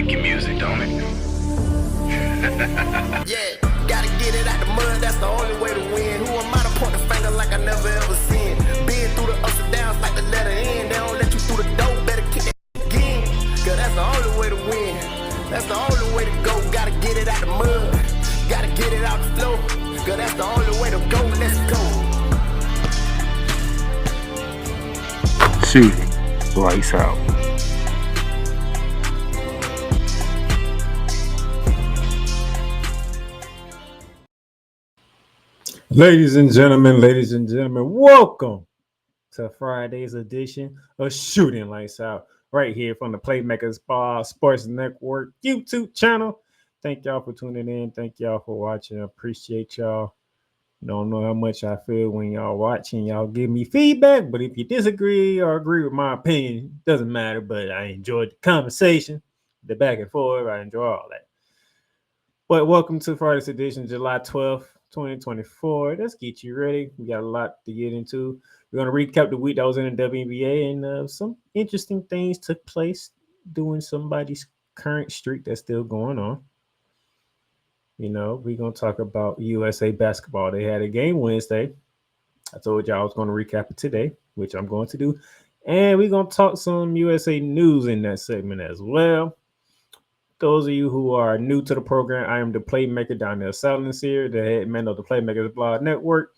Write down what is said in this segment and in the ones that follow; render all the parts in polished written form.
Funky music, don't it? Yeah, gotta get it out the mud, that's the only way to win. Who am I to point the finger like I never ever seen? Been through the ups and downs like the letter N. They don't let you through the door, better kick that again. Cause that's the only way to win. That's the only way to go. Gotta get it out the mud, gotta get it out the flow. Cause that's the only way to go, let's go. Shooting lights out. Ladies and gentlemen, welcome to Friday's edition of Shooting Lights Out, right here from the Playmaker Sports Network YouTube channel. Thank y'all for tuning in. Thank y'all for watching. I appreciate y'all. Don't know how much I feel when y'all watching. Y'all give me feedback, but if you disagree or agree with my opinion, doesn't matter. But I enjoyed the conversation, the back and forth. I enjoy all that. But welcome to Friday's edition, July 12th. 2024. Let's get you ready. We got a lot to get into. We're going to recap the week that was in the WNBA, and some interesting things took place during somebody's current streak that's still going on. You know, we're going to talk about USA basketball. They had a game Wednesday. I told y'all I was going to recap it today, which I'm going to do. And we're going to talk some USA news in that segment as well. Those of you who are new to the program, I am the Playmaker down there, Silence here, the head man of the Playmakers Blog Network.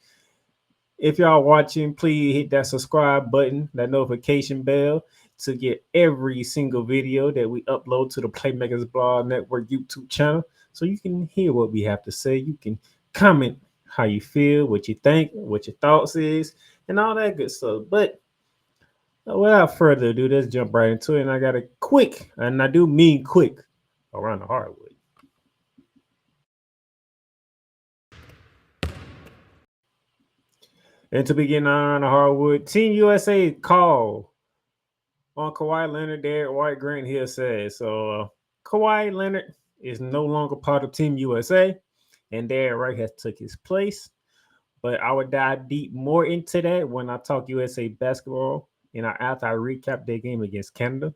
If y'all watching, please hit that subscribe button, that notification bell to get every single video that we upload to the Playmakers Blog Network YouTube channel so you can hear what we have to say. You can comment how you feel, what you think, what your thoughts is, and all that good stuff. But without further ado, let's jump right into it. And I got a quick, and I do mean quick, around the hardwood. And to begin on the hardwood, Team USA call on Kawhi Leonard, Derek White, Grant Hill says. So Kawhi Leonard is no longer part of Team USA, and Derek White has took his place. But I would dive deep more into that when I talk USA basketball and after I recap their game against Canada.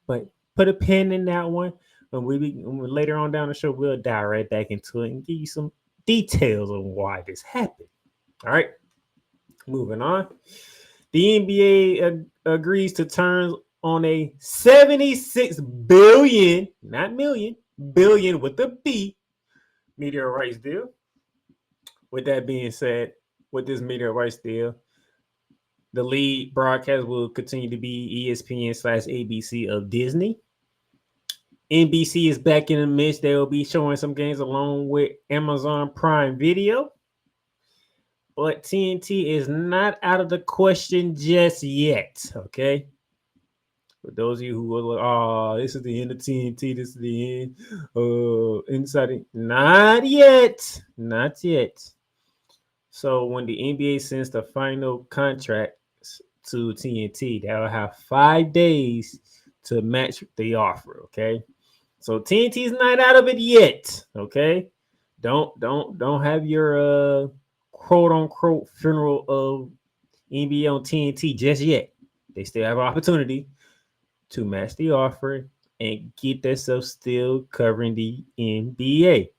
But put a pin in that one. When later on down the show, we'll dive right back into it and give you some details on why this happened. All right, moving on. The NBA agrees to terms on a $76 billion, not million, billion with a B, media rights deal. With that being said, with this media rights deal, the lead broadcast will continue to be ESPN/ABC of Disney. NBC is back in the mix. They will be showing some games along with Amazon Prime Video. But TNT is not out of the question just yet, okay? For those of you who are like, oh, this is the end of TNT, this is the end. Inside, not yet. Not yet. So when the NBA sends the final contract to TNT, they'll have 5 days to match the offer, okay? So TNT is not out of it yet, okay? Don't have your quote unquote funeral of NBA on TNT just yet. They still have an opportunity to match the offer and get themselves still covering the NBA.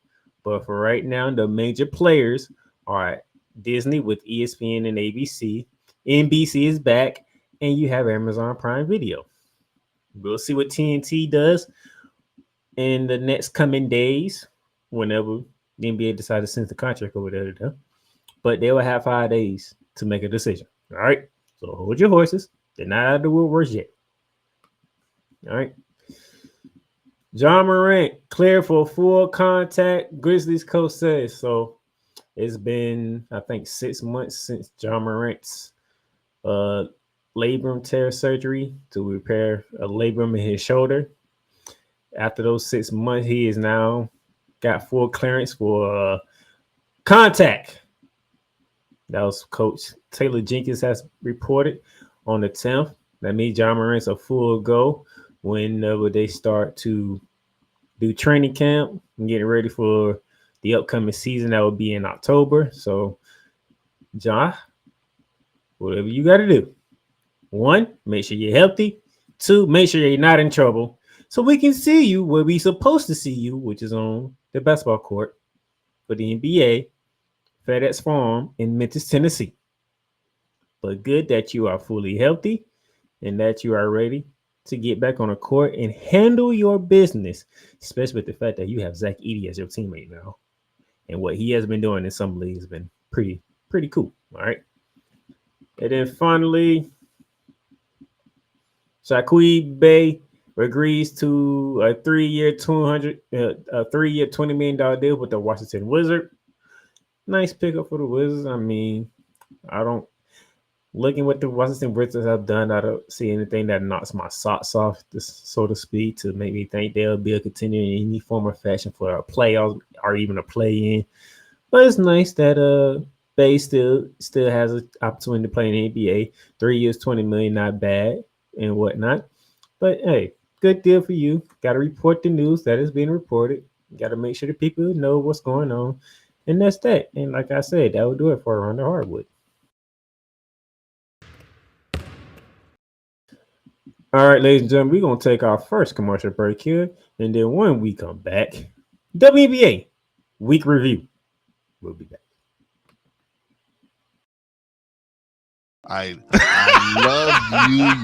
But for right now, the major players are Disney with ESPN and ABC. NBC is back, and you have Amazon Prime Video. We'll see what TNT does in the next coming days, whenever the NBA decides to send the contract over there to them. But they will have 5 days to make a decision. All right. So hold your horses. They're not out of the woodworks yet. All right. Ja Morant cleared for full contact, Grizzlies coach says. So it's been, I think, 6 months since Ja Morant's labrum tear surgery to repair a labrum in his shoulder. After those 6 months, he is now got full clearance for contact. That was Coach Taylor Jenkins has reported on the 10th. That means Ja Morant's a full go whenever they start to do training camp and getting ready for the upcoming season. That will be in October. So, Ja, whatever you got to do. 1, make sure you're healthy. 2, make sure you're not in trouble. so we can see you where we supposed to see you, which is on the basketball court for the NBA, FedEx Farm in Memphis, Tennessee. But good that you are fully healthy and that you are ready to get back on the court and handle your business, especially with the fact that you have Zach Edey as your teammate now. And what he has been doing in some leagues has been pretty cool. All right. And then finally, Shaquille Bay agrees to a 3-year, $20 million deal with the Washington Wizards. Nice pickup for the Wizards. I mean, I don't looking what the Washington Wizards have done. I don't see anything that knocks my socks off, so to speak, to make me think they'll be a contender in any form or fashion for a playoff or even a play-in. But it's nice that Bay still has an opportunity to play in the NBA. 3 years, $20 million, not bad and whatnot. But hey, good deal for you. Got to report the news that is being reported. Got to make sure the people know what's going on. And that's that. And like I said, that will do it for Around the Hardwood. All right, ladies and gentlemen, we're going to take our first commercial break here. And then when we come back, WNBA week review. We'll be back. I love you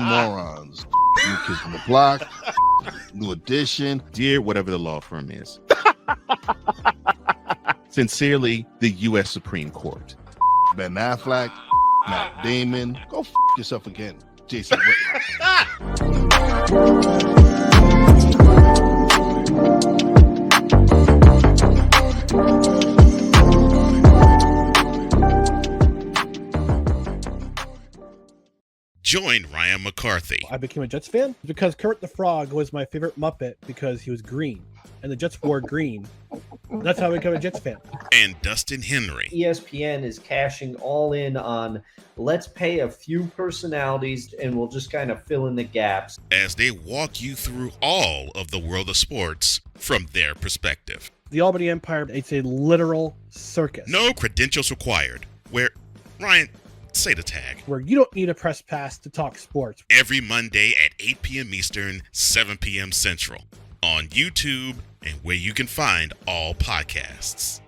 morons. New Kids on the Block, New Edition, Dear whatever the law firm is. Sincerely, the U.S. Supreme Court. Ben Affleck, Matt Damon. Go yourself again, Jason Whitlock. Join Ryan McCarthy I became a Jets fan because Kurt the Frog was my favorite Muppet because he was green, and the Jets wore green. That's how I became a Jets fan. and Dustin Henry ESPN is cashing all in on let's pay a few personalities and we'll just kind of fill in the gaps. as they walk you through all of the world of sports from their perspective. The Albany Empire, it's a literal circus. No credentials required. Where, Ryan, say the tag. Where you don't need a press pass to talk sports. Every Monday at 8 p.m. Eastern, 7 p.m. Central. On YouTube and where you can find all podcasts.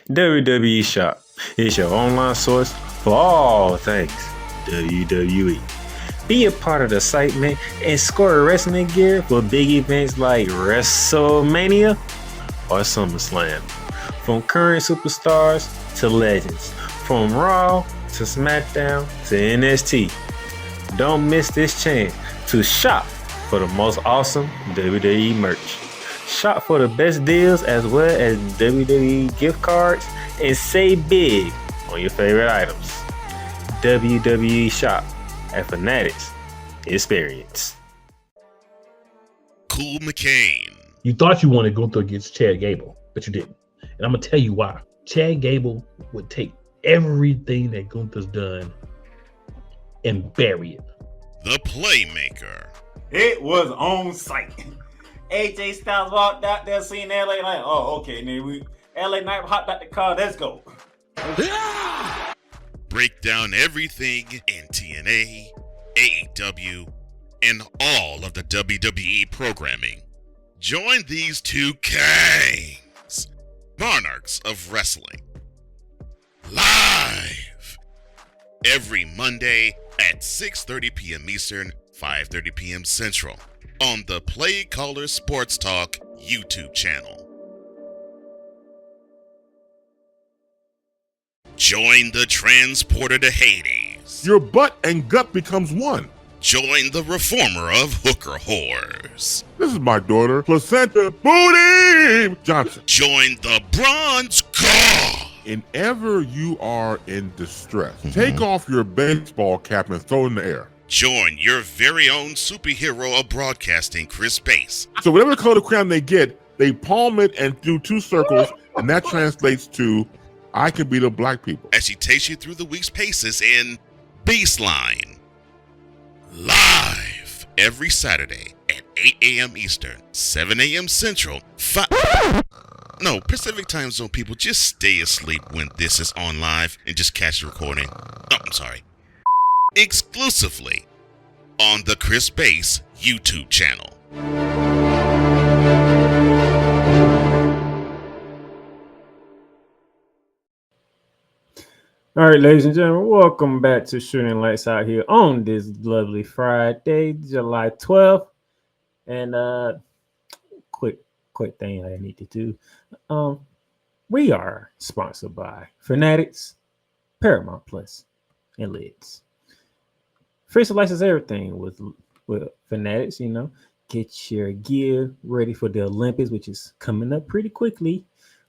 WWE Shop is your online source for all things WWE. Be a part of the site, man, and score wrestling gear for big events like WrestleMania or SummerSlam. From current superstars to legends, from Raw to SmackDown to NXT. Don't miss this chance to shop for the most awesome WWE merch. Shop for the best deals as well as WWE gift cards and save big on your favorite items. WWE Shop at Fanatics Experience. Cool McCain. You thought you wanted to go through against Chad Gable, but you didn't. And I'm going to tell you why. Chad Gable would take everything that Gunther's done and bury it. The Playmaker. It was on site. AJ Styles walked out there, seen LA Knight. Oh, okay, then LA Knight hopped out the car. Let's go. Break down everything in TNA, AEW, and all of the WWE programming. Join these two kings, monarchs of wrestling, live every Monday at 6:30 p.m. Eastern, 5:30 p.m. Central on the Play Caller Sports Talk YouTube channel. Join the transporter to Hades. Your butt and gut becomes one. Join the reformer of hooker whores. This is my daughter, Placenta Booty Johnson. Join the bronze god. Whenever you are in distress, take off your baseball cap and throw it in the air. Join your very own superhero of broadcasting, Chris Bass. So whatever color crown they get, they palm it and do 2 circles, and that translates to, I can beat up black people. As she takes you through the week's paces in Baseline. Live every Saturday at 8 a.m. Eastern, 7 a.m. Central, Pacific Time Zone people, just stay asleep when this is on live and just catch the recording. Oh, I'm sorry. exclusively on the Chris Base YouTube channel. All right, ladies and gentlemen, welcome back to Shooting Lights Out here on this lovely Friday, July 12th. And quick thing I need to do. We are sponsored by Fanatics, Paramount Plus, and Lids. Free license everything with Fanatics, you know. Get your gear ready for the Olympics, which is coming up pretty quickly.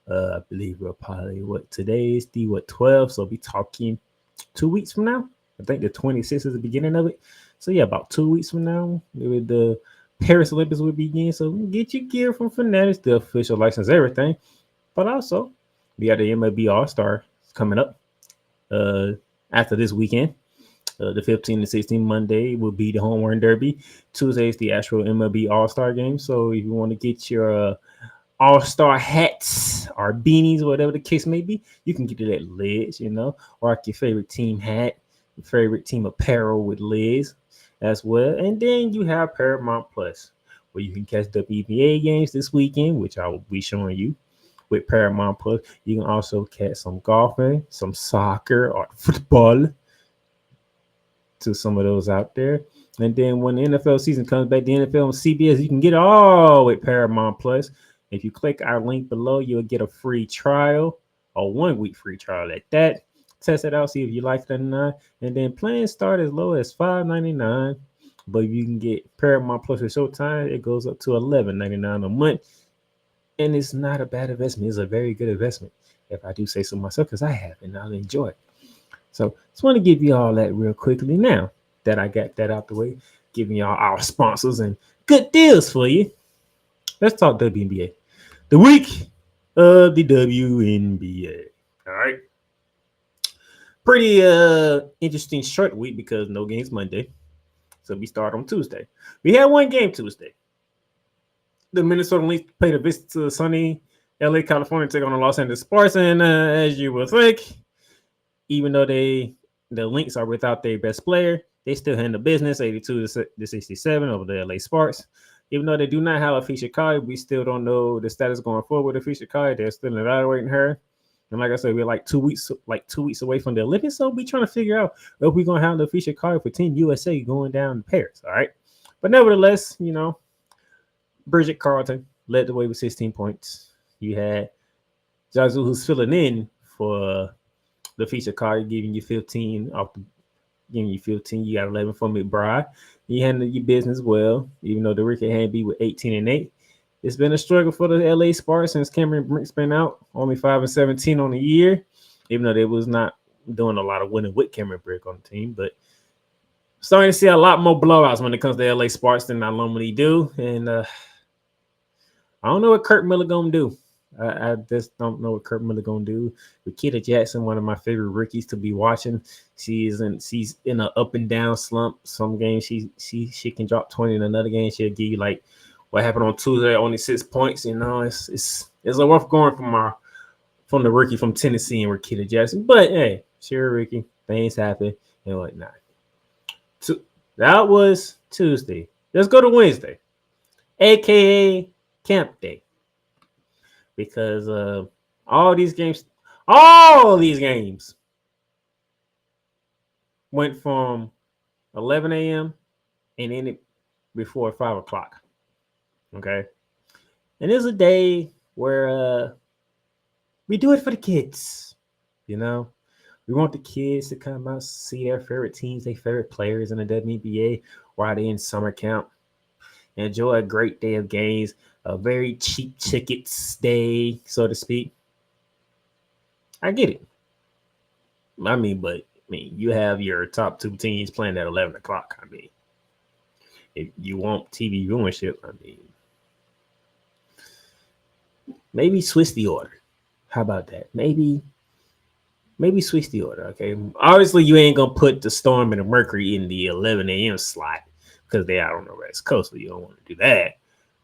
I believe we're probably today is the 12th, so we'll be talking 2 weeks from now. I think the 26th is the beginning of it. So yeah, about 2 weeks from now, the Paris Olympics will begin. So get your gear from Fanatics, the official license, everything. But also, we got the MLB All-Star coming up after this weekend. The 15 and 16 Monday will be the Home Run Derby. Tuesday is the actual MLB All-Star game. So if you want to get your All-Star hats or beanies, whatever the case may be, you can get it at Lids, you know, or like your favorite team hat, your favorite team apparel with Lids as well. And then you have Paramount Plus, where you can catch WNBA games this weekend, which I will be showing you with Paramount Plus. You can also catch some golfing, some soccer or football, to some of those out there. And then when the NFL season comes back, the NFL on CBS, you can get it all with Paramount Plus. If you click our link below, you'll get a free trial, a 1 week free trial at that. Test it out, see if you like it or not. And then plans start as low as $5.99. But you can get Paramount Plus with Showtime, it goes up to $11.99 a month. And it's not a bad investment. It's a very good investment, if I do say so myself, because I have and I'll enjoy it. So just want to give you all that real quickly now that I got that out the way, giving y'all our sponsors and good deals for you. Let's talk WNBA. The week of the WNBA. All right. Pretty interesting short week because no games Monday. So we start on Tuesday. We had one game Tuesday. The Minnesota Lynx played a visit to sunny LA, California, take on the Los Angeles Sparks. And as you would think, even though the Lynx are without their best player, they still handle business 82 to 67 over the LA Sparks. Even though they do not have Afisha Kai, we still don't know the status going forward with Afisha Kai. They're still evaluating her. And like I said, we're like 2 weeks away from the Olympics. So we're trying to figure out if we're going to have the Afisha Kai for Team USA going down to Paris. All right. But nevertheless, you know, Bridget Carlton led the way with 16 points. You had Zazu, who's filling in for the feature card, giving you 15 giving you 15. You got 11 for McBride. You handled your business well, even though the Ricky Hanby with 18 and 8. It's been a struggle for the LA Sparks since Cameron Brink's been out. Only 5 and 17 on the year, even though they was not doing a lot of winning with Cameron Brink on the team. But starting to see a lot more blowouts when it comes to LA Sparks than I normally do. And I don't know what Kurt Miller gonna do. I just don't know what Kurt Miller gonna do. With Keita Jackson, one of my favorite rookies to be watching. She's in an up and down slump. Some games she can drop 20, in another game she'll give you like what happened on Tuesday, only 6 points. You know, it's a rough going from the rookie from Tennessee and Keita Jackson. But hey, sure, Ricky, things happen and whatnot. So that was Tuesday. Let's go to Wednesday, aka Camp Day. Because all these games went from 11 a.m. and ended before 5 o'clock. Okay. And it's a day where we do it for the kids. You know, we want the kids to come out, see their favorite teams, their favorite players in the WNBA while they're in summer camp. Enjoy a great day of games, a very cheap tickets day, so to speak. I get it. But you have your top 2 teams playing at 11 o'clock. I mean, if you want TV viewership, maybe switch the order. How about that? Maybe switch the order, okay? Obviously, you ain't going to put the Storm and the Mercury in the 11 a.m. slot because they out on the West Coast, so you don't want to do that.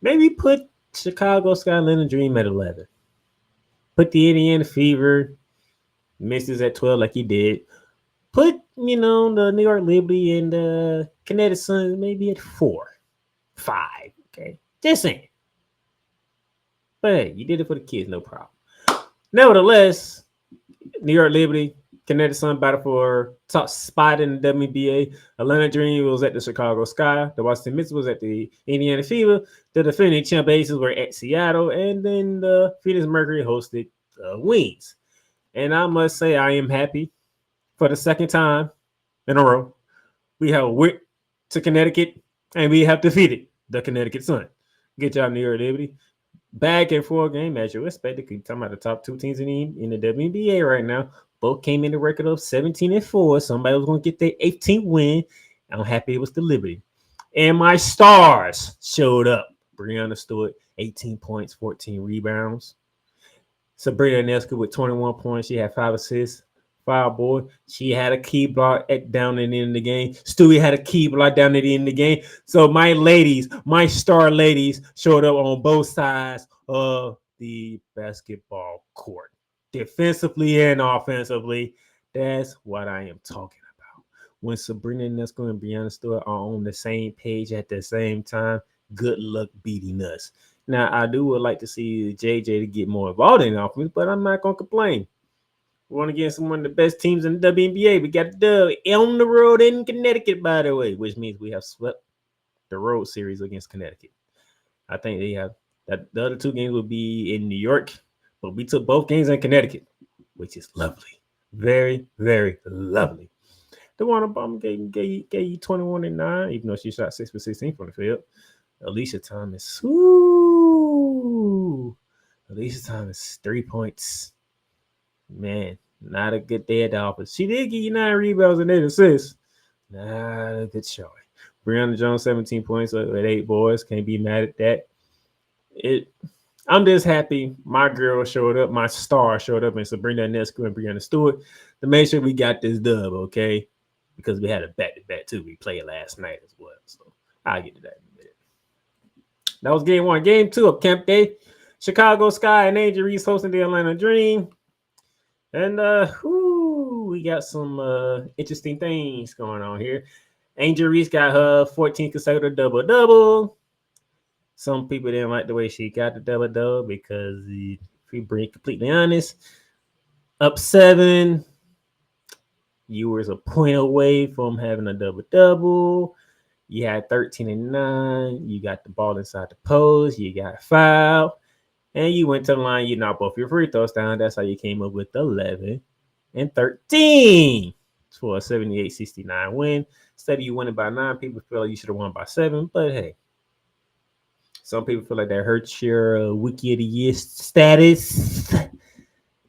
Maybe put Chicago Skyline and Dream at 11. Put the Indiana Fever, Misses at 12 like you did. Put the New York Liberty and the Connecticut Sun maybe at 4, 5. Okay, just saying. But hey, you did it for the kids, no problem. Nevertheless, New York Liberty, Connecticut Sun battle for top spot in the WNBA. Atlanta Dream was at the Chicago Sky. The Washington Mystics was at the Indiana Fever. The defending champ Aces were at Seattle. And then the Phoenix Mercury hosted the Wings. And I must say, I am happy for the second time in a row. We have went to Connecticut and we have defeated the Connecticut Sun. Good job, New York Liberty. Back and forth game, as you expected. Talking about the top two teams in the WNBA right now. Both came in the record of 17-4. Somebody was going to get their 18th win. I'm happy it was the Liberty. And my stars showed up. Breanna Stewart, 18 points, 14 rebounds. Sabrina Ionescu with 21 points. She had 5 assists. Foul boy. She had a key block down at the end of the game. Stewie had a key block down at the end of the game. So my ladies, my star ladies, showed up on both sides of the basketball court. Defensively and offensively. That's what I am talking about. When Sabrina Ionescu and Breanna Stewart are on the same page at the same time, good luck beating us. Now, I would like to see JJ to get more involved in offense, but I'm not going to complain. We want to get one of the best teams in the WNBA. We got the on the road in Connecticut, by the way, which means we have swept the road series against Connecticut. I think they have that. The other 2 games will be in New York, but we took both games in Connecticut, which is lovely. Very, very lovely. The one Obama gave you 21-9, even though she shot 6 for 16 from the field. Alicia Thomas. Alicia Thomas, 3 points. Man, not a good day at the office. She did give you 9 rebounds and 8 assists. Not a good showing. Breonna Jones, 17 points with 8 boards. Can't be mad at that. I'm just happy my girl showed up, my star showed up, and Sabrina Ionescu and Breanna Stewart to make sure we got this dub, okay? Because we had a back-to-back, too. We played last night as well. So I'll get to that in a minute. That was game 1. Game 2 of Camp Day. Chicago Sky and Angel Reese hosting the Atlanta Dream. And we got some interesting things going on here. Angel Reese got her 14th consecutive double-double. Some people didn't like the way she got the double-double because, if we being completely honest, up 7, you was a point away from having a double-double. You had 13-9. You got the ball inside the post. You got fouled. And you went to the line, you knocked both your free throws down. That's how you came up with 11 and 13 for a 78-69 win. Instead of you winning by 9, people feel like you should have won by 7. But hey, some people feel like that hurts your Wiki of the Year status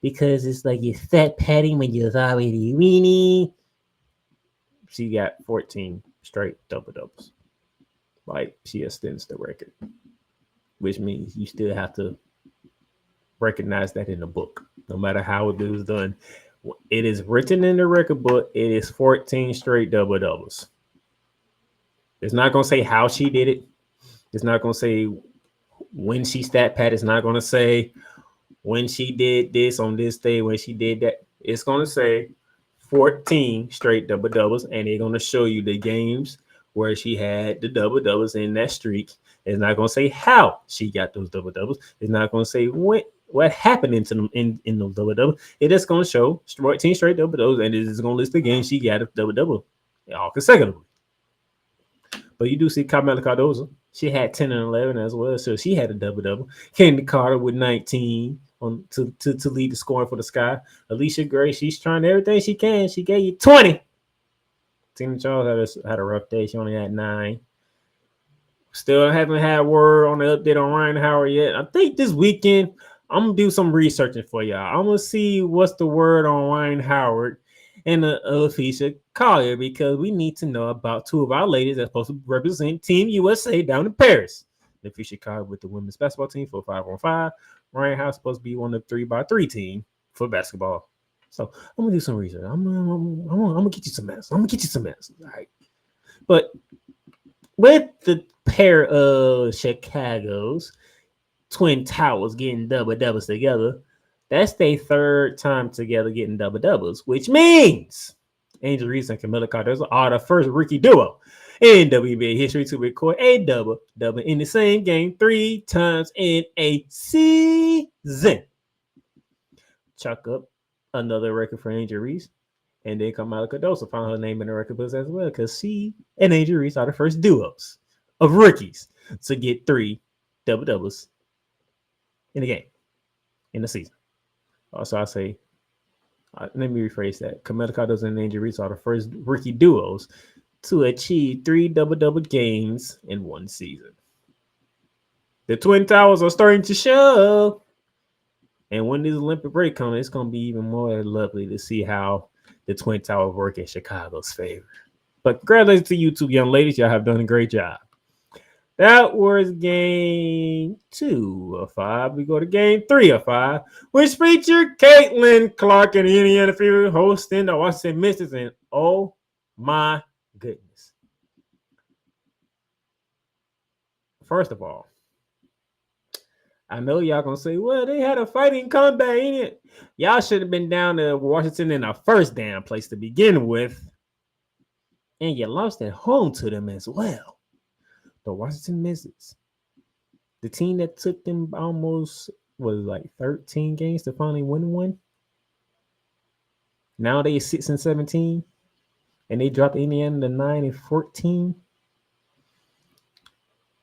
because it's like you're fat patting when you're already winning. She got 14 straight double-doubles. Like, she extends the record, which means you still have to recognize that in the book, no matter how it was done. It is written in the record book. It is 14 straight double-doubles. It's not going to say how she did it. It's not going to say when she stat pad. It's not going to say when she did this on this day, when she did that. It's going to say 14 straight double-doubles, and they're going to show you the games where she had the double-doubles in that streak. It's not going to say how she got those double-doubles. It's not going to say what happened in those double-doubles. It is going to show 14 straight double-doubles, and it is going to list the games she got a double-double all consecutively. But you do see Carmela Cardozo. She had 10 and 11 as well, so she had a double-double. Candy Carter with 19 to lead the scoring for the Sky. Alicia Gray, she's trying everything she can. She gave you 20. Tina Charles had a rough day. She only had 9. Still haven't had word on the update on Ryan Howard yet. I think this weekend I'm going to do some researching for y'all. I'm going to see what's the word on Ryan Howard and Alicia Collier, because we need to know about 2 of our ladies that's supposed to represent Team USA down in Paris. Alicia Collier with the women's basketball team for 5-on-5. Ryan Howard supposed to be on the 3x3 team for basketball. So I'm going to do some research. I'm going to get you some answers. All right. But with the pair of Chicago's Twin Towers getting double-doubles together, that's their 3rd time together getting double-doubles, which means Angel Reese and Camilla Cardozo are the first rookie duo in WNBA history to record a double-double in the same game 3 times in a season. Chuck up another record for Angel Reese. And then Camilla Cardozo found her name in the record books as well, because she and Angel Reese are the first duos of rookies to get 3 double-doubles in a game, in the season. Also, I say, let me rephrase that. Camilla Cardozo and Angel Reese are the first rookie duos to achieve 3 double-double games in one season. The Twin Towers are starting to show. And when this Olympic break comes, it's going to be even more lovely to see how the Twin Towers work in Chicago's favor. But congratulations to you two young ladies. Y'all have done a great job. That was game 2 of 5. We go to game 3 of 5, which featured Caitlin Clark and the Indiana Fever hosting the Washington Mystics. And oh my goodness. First of all, I know y'all gonna say, well, they had a fighting comeback in it. Y'all should have been down to Washington in the first damn place to begin with. And you lost at home to them as well. The Washington Mystics. The team that took them almost, was like 13 games to finally win one. Now they 6-17. And they dropped Indiana to 9-14.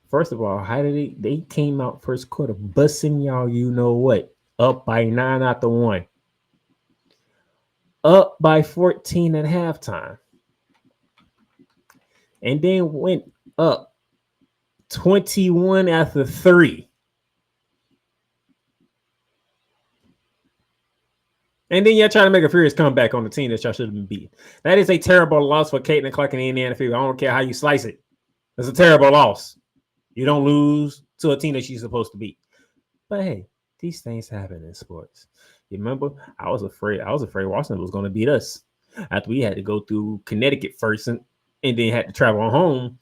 First of all, how did they came out first quarter busting y'all, you know what, up by 9 after 1. Up by 14 at halftime. And then went up 21 after 3. And then y'all trying to make a furious comeback on the team that y'all should have been beating. That is a terrible loss for Caitlin Clark and the Indiana Fever. I don't care how you slice it. It's a terrible loss. You don't lose to a team that you're supposed to beat. But hey, these things happen in sports. You remember, I was afraid Washington was going to beat us after we had to go through Connecticut first and then had to travel home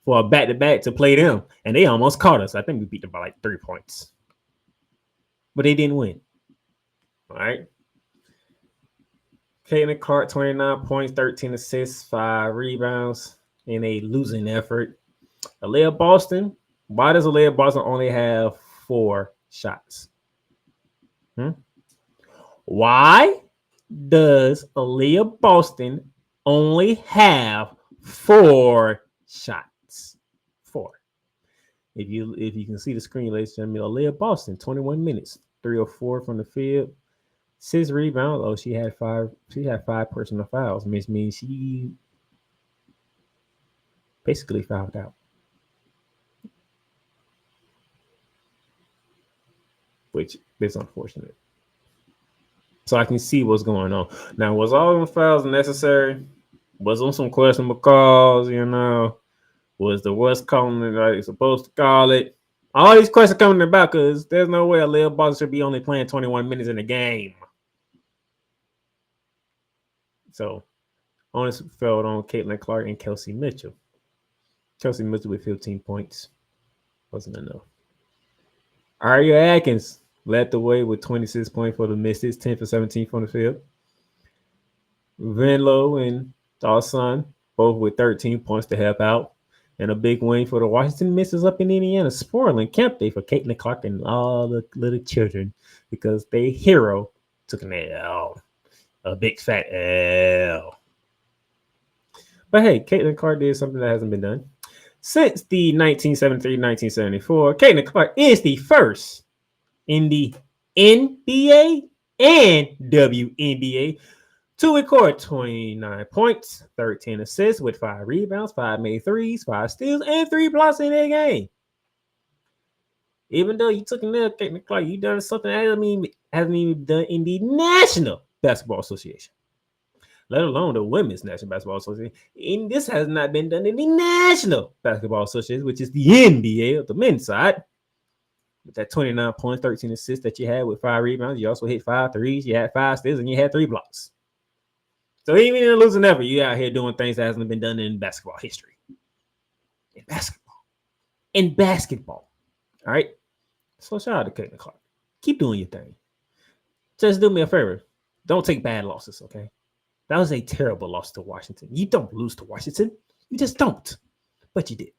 for a back-to-back to play them. And they almost caught us. I think we beat them by like 3 points. But they didn't win. All right. Caitlin Clark, 29 points, 13 assists, 5 rebounds in a losing effort. Aaliyah Boston. Why does Aaliyah Boston only have 4 shots? Why does Aaliyah Boston only have 4 shots? 4. If you can see the screen, ladies and gentlemen, Aaliyah Boston, 21 minutes, 3 or 4 from the field, 6 rebounds. Oh, she had 5. She had 5 personal fouls, which means she basically fouled out. Which is unfortunate. So I can see what's going on. Now, was all them fouls necessary? Was on some questionable calls, you know? Was the West calling it like it's supposed to call it? All these questions coming about because there's no way Aaliyah Boston should be only playing 21 minutes in a game. So, onus fell on Caitlin Clark and Kelsey Mitchell. Kelsey Mitchell with 15 points. Wasn't enough. Aria Atkins led the way with 26 points for the Mystics, 10 for 17 from the field. Venlo and Dawson both with 13 points to help out. And a big win for the Washington Mystics up in Indiana. Spoiling camp day for Caitlin Clark and all the little children because their hero took an L. A big fat L. But hey, Caitlin Clark did something that hasn't been done. Since the 1973-1974, Caitlin Clark is the first in the NBA and WNBA to record 29 points, 13 assists with 5 rebounds, 5 made threes, 5 steals, and 3 blocks in a game. Even though you took another Caitlin Clark, you done something that hasn't even done in the National Basketball Association, let alone the Women's National Basketball Association. And this has not been done in the National Basketball Association, which is the NBA of the men's side. With that 29 points, 13 assists that you had with 5 rebounds, you also hit 5 threes, you had 5 steals, and you had 3 blocks. So even in a losing effort, you out here doing things that hasn't been done in basketball history. In basketball. All right? So shout out to Caitlin Clark. Keep doing your thing. Just do me a favor. Don't take bad losses, okay? That was a terrible loss to Washington. You don't lose to Washington. You just don't. But you did.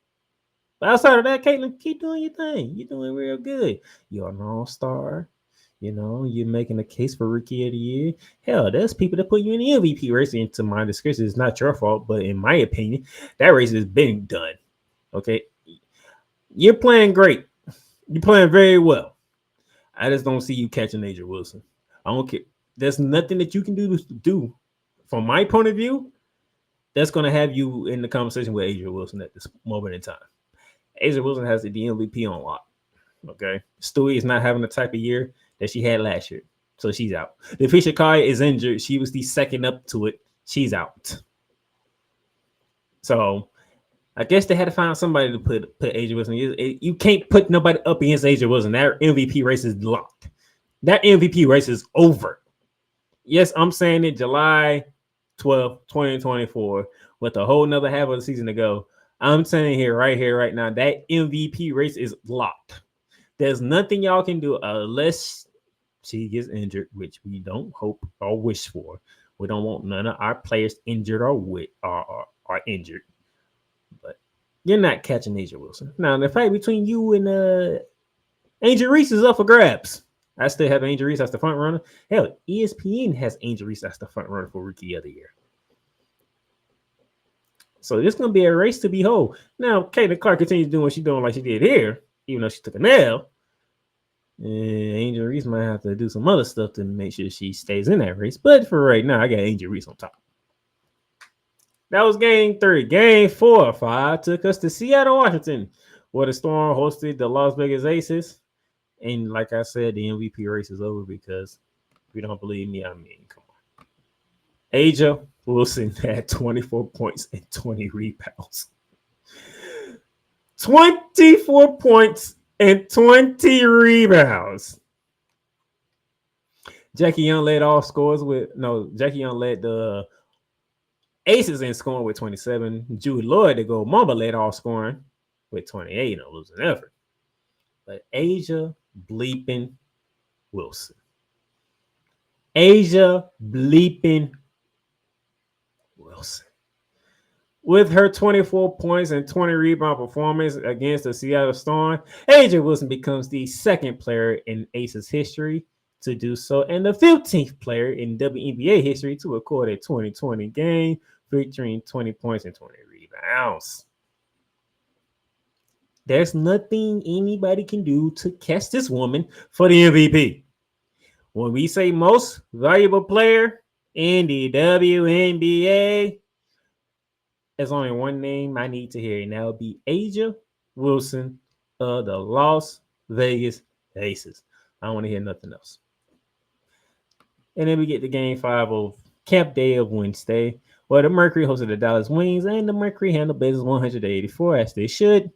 But outside of that, Caitlin, keep doing your thing. You're doing real good. You're an all-star. You know, you're making a case for Rookie of the Year. Hell, there's people that put you in the MVP race. And to my discretion, it's not your fault. But in my opinion, that race has been done. Okay? You're playing great. You're playing very well. I just don't see you catching Asia Wilson. I don't care. There's nothing that you can do from my point of view that's going to have you in the conversation with Asia Wilson at this moment in time. Asia Wilson has the MVP on lock. Okay. Stewie is not having the type of year that she had last year. So she's out. The Fisher Kai is injured. She was the second up to it. She's out. So I guess they had to find somebody to put Asia Wilson. You can't put nobody up against Asia Wilson. That MVP race is locked. That MVP race is over. Yes, I'm saying it July 12th, 2024, with a whole nother half of the season to go. I'm saying right now, that MVP race is locked. There's nothing y'all can do unless she gets injured, which we don't hope or wish for. We don't want none of our players injured or injured. But you're not catching Asia Wilson. Now, the fight between you and Angel Reese is up for grabs. I still have Angel Reese as the front runner. Hell, ESPN has Angel Reese as the front runner for Rookie of the Year. So this is going to be a race to behold. Now, Caitlin Clark continues doing what she's doing like she did here, even though she took an L. And Angel Reese might have to do some other stuff to make sure she stays in that race. But for right now, I got Angel Reese on top. That was game 3. Game 4 or 5 took us to Seattle, Washington, where the Storm hosted the Las Vegas Aces. And like I said, the MVP race is over because if you don't believe me, I mean, come on. Asia Wilson had 24 points and 20 rebounds. 24 points and 20 rebounds. Jackie Young led the Aces in scoring with 27. Jude Lloyd, the gold mamba, led all scoring with 28 in a losing effort. But Asia bleeping Wilson. Asia bleeping Wilson. With her 24 points and 20 rebound performance against the Seattle Storm, Asia Wilson becomes the second player in Aces history to do so and the 15th player in WNBA history to record a 2020 game featuring 20 points and 20 rebounds. There's nothing anybody can do to catch this woman for the MVP. When we say most valuable player in the WNBA, there's only one name I need to hear, and that would be Asia Wilson of the Las Vegas Aces. I don't want to hear nothing else. And then we get to game 5 of Camp Day of Wednesday, where the Mercury hosted the Dallas Wings, and the Mercury handled business 184 as they should,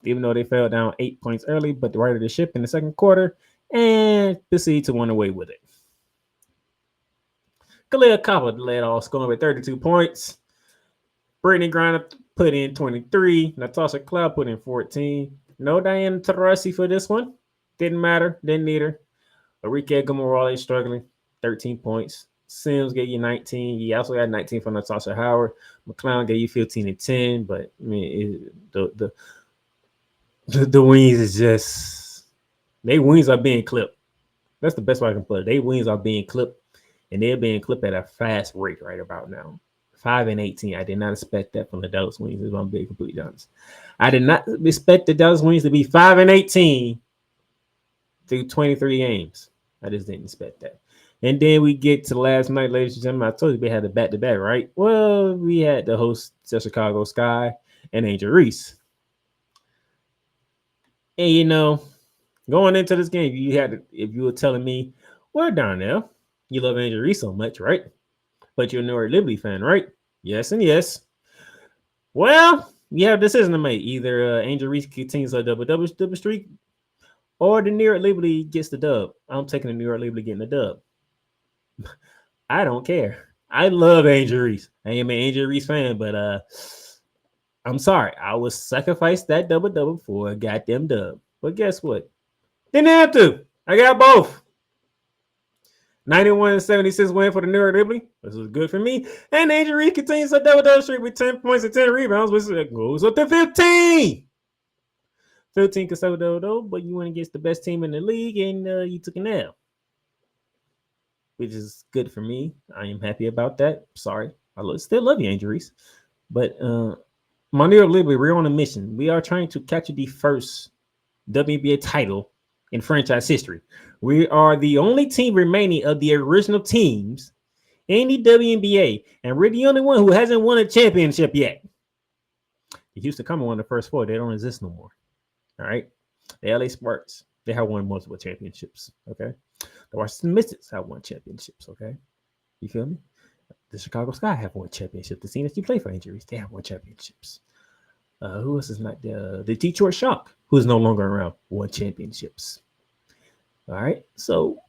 even though they fell down 8 points early, but they righted the ship in the second quarter and proceeded to run away with it. Khalil Copper led all scoring with 32 points. Brittany Griner put in 23. Natasha Cloud put in 14. No Diana Taurasi for this one. Didn't matter. Didn't need her. Arike Gomorrah struggling. 13 points. Sims gave you 19. You also had 19 for Natasha Howard. McClown gave you 15 and 10. But I mean, the wings is just, they wings are being clipped. That's the best way I can put it. They wings are being clipped, and they're being clipped at a fast rate right about now. 5 and 18. I did not expect that from the Dallas Wings, if I'm being completely honest. I did not expect the Dallas Wings to be 5 and 18 through 23 games. I just didn't expect that. And then we get to last night, ladies and gentlemen. I told you we had a back-to-back, right? Well, we had the host, the Chicago Sky, and Angel Reese. And, you know, going into this game, if you were telling me, well, Darnell, you love Angel Reese so much, right? But you're a New York Liberty fan, right? Yes and yes. Well, you have a decision to make. Either Angel Reese continues her double streak, or the New York Liberty gets the dub. I'm taking the New York Liberty getting the dub. I don't care. I love Angel Reese. I am an Angel Reese fan, but I'm sorry. I would sacrifice that double for a goddamn dub. But guess what? Didn't have to. I got both. 91-76 win for the New York Liberty. This was good for me. And Angel Reese continues a double-double streak with 10 points and 10 rebounds, which goes up to 15. 15 consecutive double-double, but you went against the best team in the league, and you took a L, which is good for me. I am happy about that. Sorry. I still love you, Angel Reese. But my New York Liberty, we're on a mission. We are trying to capture the first WNBA title in franchise history. We are the only team remaining of the original teams in the WNBA, and we're the only one who hasn't won a championship yet. The Houston Comets won the first four. They don't exist no more. All right? The LA Sparks, they have won multiple championships. Okay? The Washington Mystics have won championships. Okay? You feel me? The Chicago Sky have won championships. The team that you play for, injuries, they have won championships. Who else is not there? The Detroit Shock, who's no longer around, won championships. All right, so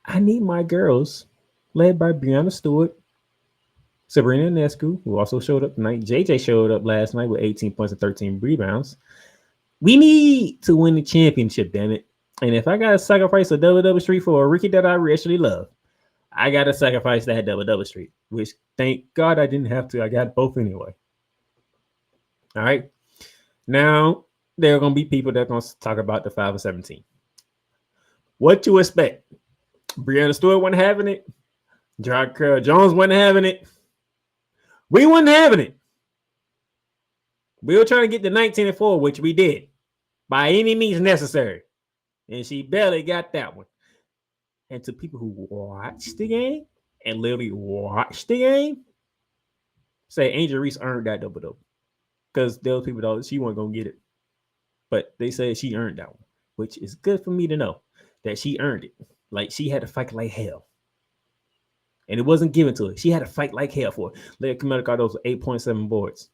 I need my girls, led by Breanna Stewart, Sabrina Ionescu, who also showed up tonight. JJ showed up last night with 18 points and 13 rebounds. We need to win the championship, damn it. And if I got to sacrifice a double-double streak for a rookie that I actually love, I got to sacrifice that double-double streak, which thank God I didn't have to. I got both anyway. All right. Now, there are going to be people that are going to talk about the 5 of 17. What you expect? Breanna Stewart wasn't having it. Jarrell Jones wasn't having it. We wasn't having it. We were trying to get to 19-4, which we did by any means necessary. And she barely got that one. And to people who watched the game and literally watched the game, say Angel Reese earned that double-double. Because those people thought she wasn't going to get it. But they said she earned that one, which is good for me to know that she earned it. Like, she had to fight like hell. And it wasn't given to her. She had to fight like hell for it. Led Camila Cardoso 8.7 boards.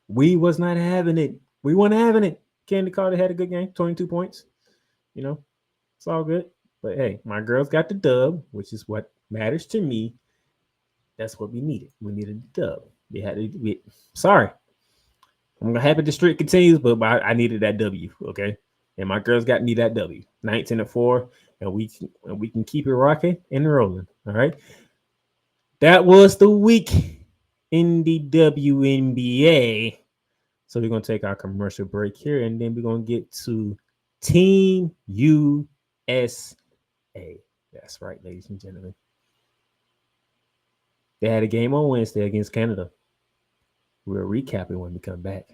We was not having it. We weren't having it. Candy Carter had a good game, 22 points. You know, it's all good. But, hey, my girls got the dub, which is what matters to me. That's what we needed. We needed the dub. They had to sorry. I'm happy the streak continues, but I needed that W, okay? And my girls got me that W. 19-4, and we can keep it rocking and rolling. All right. That was the week in the WNBA. So we're gonna take our commercial break here, and then we're gonna get to Team USA. That's right, ladies and gentlemen. They had a game on Wednesday against Canada. We'll recap it when we come back.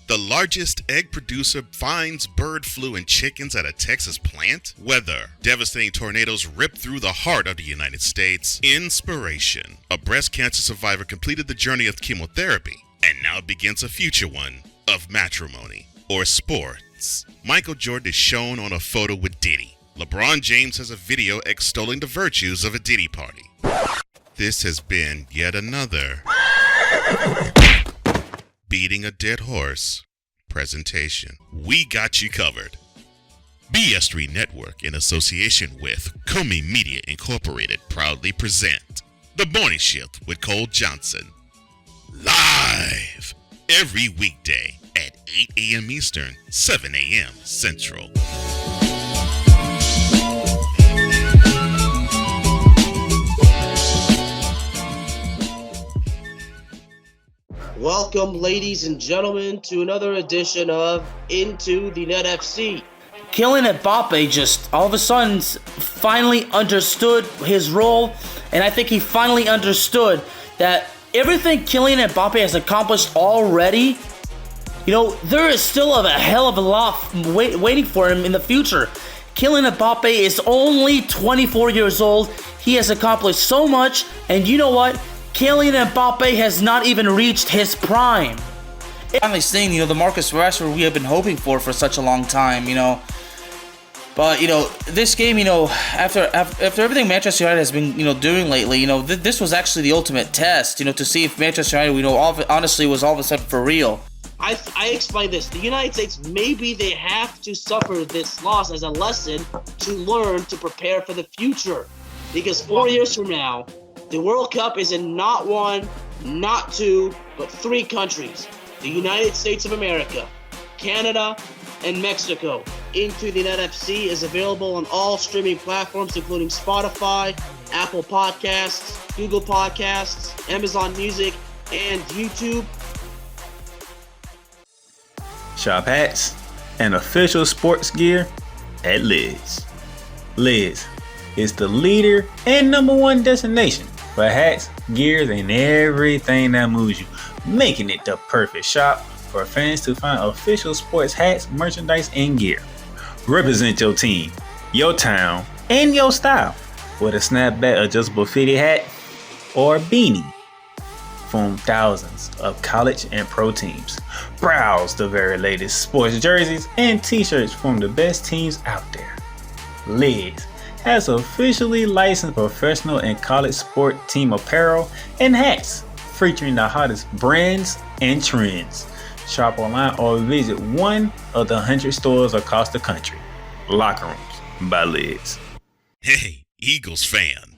The largest egg producer finds bird flu in chickens at a Texas plant. Weather. Devastating tornadoes rip through the heart of the United States. Inspiration. A breast cancer survivor completed the journey of chemotherapy and now begins a future one of matrimony or sports. Michael Jordan is shown on a photo with Diddy. LeBron James has a video extolling the virtues of a Diddy party. This has been yet another Beating a Dead Horse presentation. We got you covered. BS3 Network, in association with Comey Media Incorporated, proudly present The Morning Shift with Cole Johnson. Live every weekday at 8 a.m. Eastern, 7 a.m. Central. Welcome, ladies and gentlemen, to another edition of Into the Net FC. Kylian Mbappe just all of a sudden finally understood his role, and I think he finally understood that everything Kylian Mbappe has accomplished already, you know, there is still a hell of a lot waiting for him in the future. Kylian Mbappe is only 24 years old. He has accomplished so much, and you know what? Kylian Mbappe has not even reached his prime. Finally seeing, you know, the Marcus Rashford we have been hoping for such a long time, you know. But, you know, this game, you know, after everything Manchester United has been, you know, doing lately, you know, this was actually the ultimate test, you know, to see if Manchester United, you know, honestly was all of a sudden for real. I explained this. The United States, maybe they have to suffer this loss as a lesson to learn to prepare for the future. Because 4 years from now, the World Cup is in not one, not two, but 3 countries. the United States of America, Canada, and Mexico into the NFC is available on all streaming platforms, including Spotify, Apple Podcasts, Google Podcasts, Amazon Music, and YouTube. Shop hats and official sports gear at Lids. Lids is the leader and #1 destination for hats, gears, and everything that moves you, making it the perfect shop for fans to find official sports hats, merchandise, and gear. Represent your team, your town, and your style with a snapback adjustable fitted hat or beanie from thousands of college and pro teams. Browse the very latest sports jerseys and t-shirts from the best teams out there. Lids has officially licensed professional and college sport team apparel and hats featuring the hottest brands and trends. Shop online or visit one of the 100 stores across the country. Locker Rooms by Lids. Hey, Eagles fan.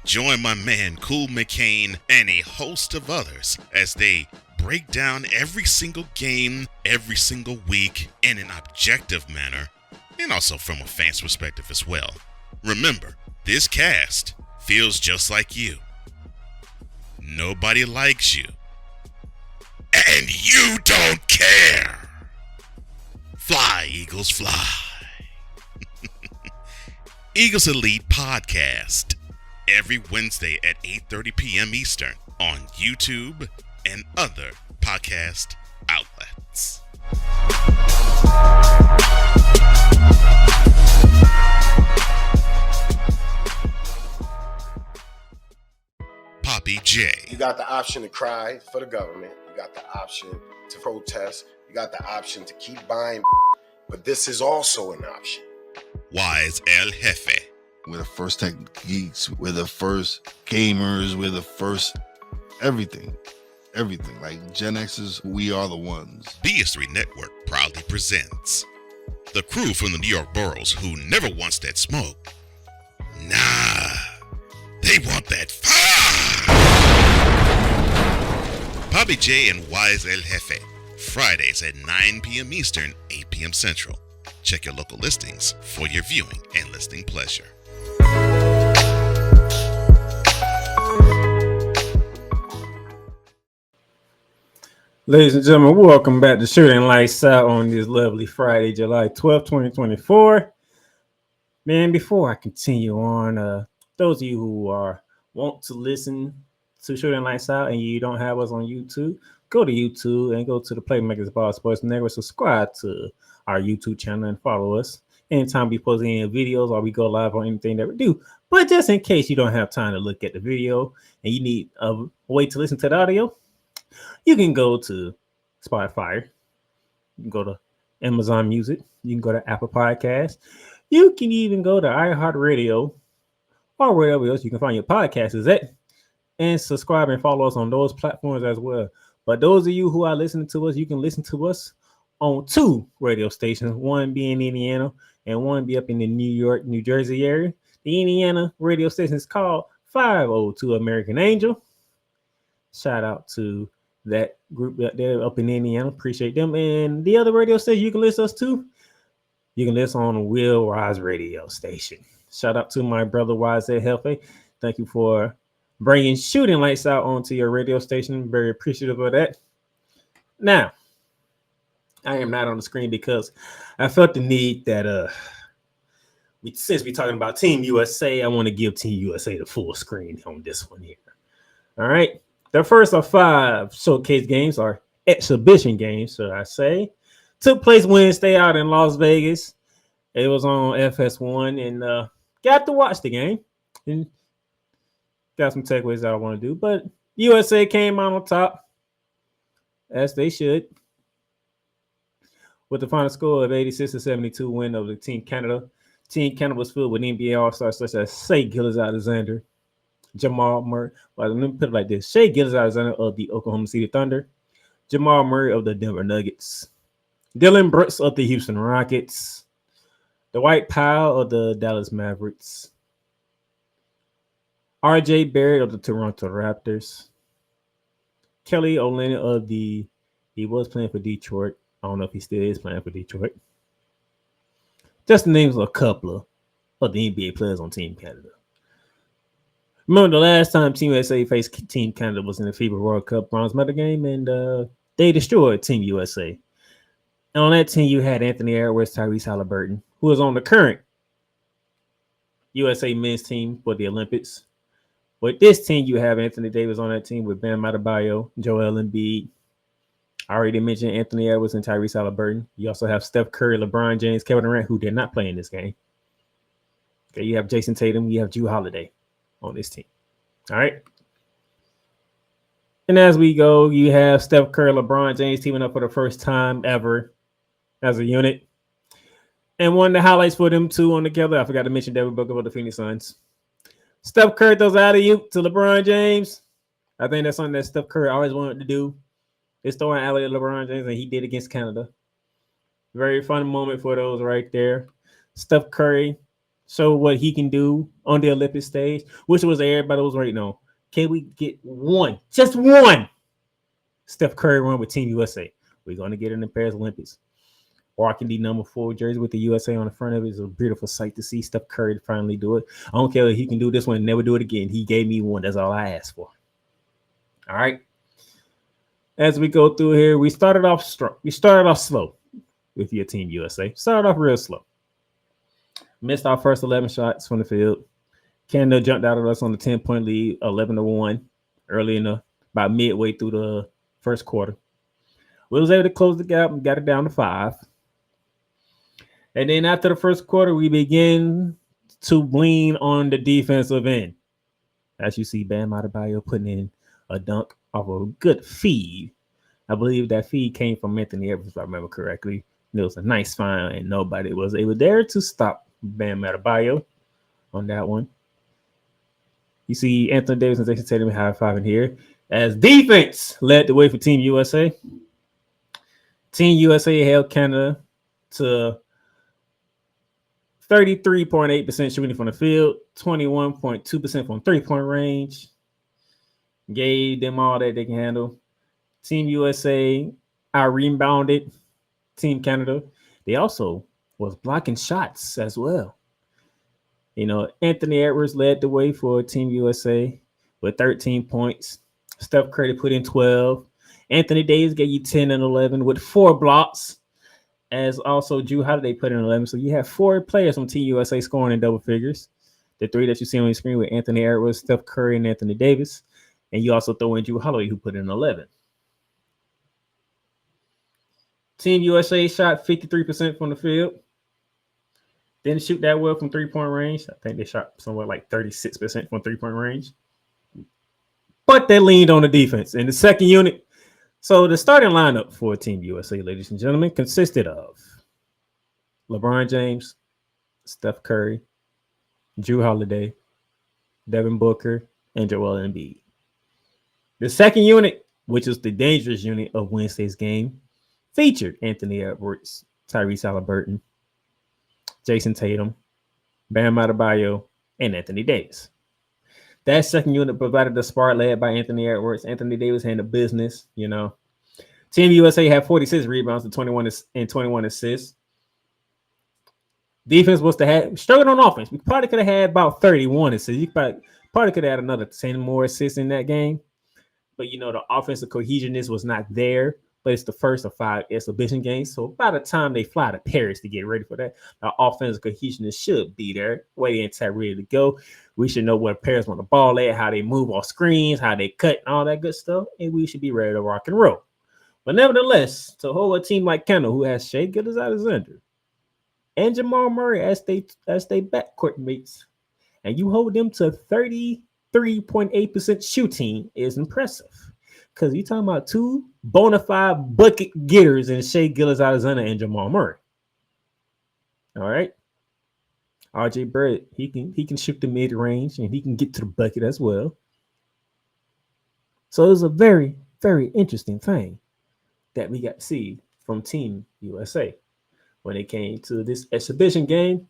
Join my man Cool McCain and a host of others as they break down every single game, every single week in an objective manner, and also from a fan's perspective as well. Remember, this cast feels just like you. Nobody likes you. And you don't care. Fly, Eagles, fly. Eagles Elite Podcast. Every Wednesday at 8:30 p.m. Eastern on YouTube and other podcast outlets. Poppy J. You got the option to cry for the government. You got the option to protest. You got the option to keep buying, but this is also an option. Wise El Jefe. We're the first tech geeks. We're the first gamers. We're the first everything. Everything. Like Gen X's, we are the ones. BS3 Network proudly presents the crew from the New York boroughs who never wants that smoke. Nah, they want that fire. Poppy J and Wise El Jefe. Fridays at 9 p.m. Eastern, 8 p.m. Central. Check your local listings for your viewing and listening pleasure. Ladies and gentlemen, welcome back to Shooting Lights Out on this lovely Friday, July 12th, 2024. Man, before I continue on, those of you who want to listen to Shooting Lights Out and you don't have us on YouTube, go to YouTube and go to the Playmakers Ball Sports Network. Subscribe to our YouTube channel and follow us. Anytime we post any videos or we go live on anything that we do. But just in case you don't have time to look at the video and you need a way to listen to the audio, you can go to Spotify. You can go to Amazon Music. You can go to Apple Podcasts. You can even go to iHeartRadio or wherever else you can find your podcasts is at. And subscribe and follow us on those platforms as well. But those of you who are listening to us, you can listen to us on 2 radio stations, one being Indiana and one be up in the New York, New Jersey area. The Indiana radio station is called 502 American Angel. Shout out to that group out there up in Indiana. Appreciate them. And the other radio station you can listen us to, you can listen on the Will Rise radio station. Shout out to my brother Wise El Jefe. Thank you for bringing Shooting Lights Out onto your radio station. Very appreciative of that. Now, I am not on the screen because I felt the need that since we're talking about Team USA, I want to give Team USA the full screen on this one here. All right. The first of 5 showcase games, or exhibition games, should I say, took place Wednesday out in Las Vegas. It was on FS1 and got to watch the game and got some takeaways that I want to do. But USA came out on top, as they should, with the final score of 86-72 win over Team Canada. Team Canada was filled with NBA All-Stars such as Shai Gilgeous-Alexander, Jamal Murray. Well, let me put it like this. Shai Gilgeous-Alexander of the Oklahoma City Thunder, Jamal Murray of the Denver Nuggets, Dylan Brooks of the Houston Rockets, Dwight Powell of the Dallas Mavericks, RJ Barrett of the Toronto Raptors, Kelly Olynyk of the He was playing for Detroit. I don't know if he still is playing for Detroit. Just the names of a couple of the NBA players on Team Canada. Remember the last time Team USA faced Team Canada was in the FIBA World Cup bronze medal game, and they destroyed Team USA. And on that team, you had Anthony Edwards, Tyrese Halliburton, who was on the current USA men's team for the Olympics. With this team, you have Anthony Davis on that team with Bam Adebayo, Joel Embiid. I already mentioned Anthony Edwards and Tyrese Halliburton. You also have Steph Curry, LeBron James, Kevin Durant, who did not play in this game. Okay, you have Jason Tatum, you have Jrue Holiday on this team. All right. And as we go, you have Steph Curry, LeBron James teaming up for the first time ever as a unit. And one of the highlights for them two on together, I forgot to mention Devin Booker for the Phoenix Suns. Steph Curry throws alley-oop to LeBron James. I think that's something that Steph Curry always wanted to do. Is throwing alley to LeBron James, and he did against Canada. Very fun moment for those right there. Steph Curry showed what he can do on the Olympic stage, which was everybody was waiting on. Can we get one, just one Steph Curry run with Team USA? We're going to get in the Paris Olympics. Rocking the number 4 jersey with the USA on the front of it is a beautiful sight to see Steph Curry finally do it. I don't care if he can do this one and never do it again. He gave me one. That's all I asked for. All right. As we go through here, we started off strong. We started off slow with your Team USA. Started off real slow. Missed our first 11 shots from the field. Canada jumped out at us on the 10-point lead, 11-1, early in about midway through the first quarter. We was able to close the gap and got it down to 5. And then after the first quarter, we begin to lean on the defensive end. As you see, Bam Adebayo putting in a dunk off a good feed. I believe that feed came from Anthony Edwards, if I remember correctly. It was a nice find, and nobody was able there to stop Bam Adebayo on that one. You see Anthony Davis and Jason Tatum high-fiving here as defense led the way for Team USA. Team USA held Canada to 33.8% shooting from the field, 21.2% from three-point range. Gave them all that they can handle. Team USA out-rebounded Team Canada. They also was blocking shots as well. You know, Anthony Edwards led the way for Team USA with 13 points. Steph Curry put in 12. Anthony Davis gave you 10 and 11 with 4 blocks, as also Jrue Holiday put in 11. So you have 4 players from Team USA scoring in double figures. The 3 that you see on your screen with Anthony Edwards, Steph Curry, and Anthony Davis. And you also throw in Jrue Holiday, who put in 11. Team USA shot 53% from the field. Didn't shoot that well from three-point range. I think they shot somewhere like 36% from three-point range. But they leaned on the defense in the second unit. So the starting lineup for Team USA, ladies and gentlemen, consisted of LeBron James, Steph Curry, Jrue Holiday, Devin Booker, and Joel Embiid. The second unit, which is the dangerous unit of Wednesday's game, featured Anthony Edwards, Tyrese Halliburton, Jason Tatum, Bam Adebayo, and Anthony Davis. That second unit provided the spark led by Anthony Edwards. Anthony Davis handled business, you know. Team USA had 46 rebounds and 21 assists. Defense was to have struggled on offense. We probably could have had about 31 assists. You probably could have had another 10 more assists in that game. But, you know, the offensive cohesiveness was not there. But it's the first of 5 exhibition games. So by the time they fly to Paris to get ready for that, the offensive cohesiveness should be there. Way intact, ready to go. We should know where Paris want the ball at, how they move off screens, how they cut, and all that good stuff. And we should be ready to rock and roll. But nevertheless, to hold a team like Canada, who has Shai Gilgeous-Alexander and Jamal Murray as they backcourt mates, and you hold them to 33.8% shooting is impressive. Because you're talking about 2 bona fide bucket getters in Shai Gilgeous-Alexander and Jamal Murray. All right. RJ Barrett, he can shoot the mid-range and he can get to the bucket as well. So it was a very, very interesting thing that we got to see from Team USA when it came to this exhibition game.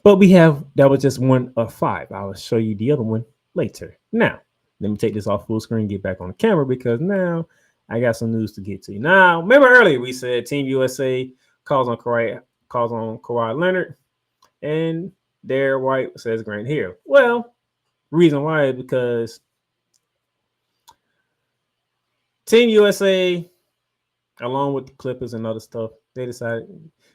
But that was just one of 5. I will show you the other one later. Now, let me take this off full screen, get back on the camera, because now I got some news to get to. Now, remember earlier we said Team USA calls on Kawhi Leonard, and Derek White says Grant Hill. Well, reason why is because Team USA, along with the Clippers and other stuff, they decided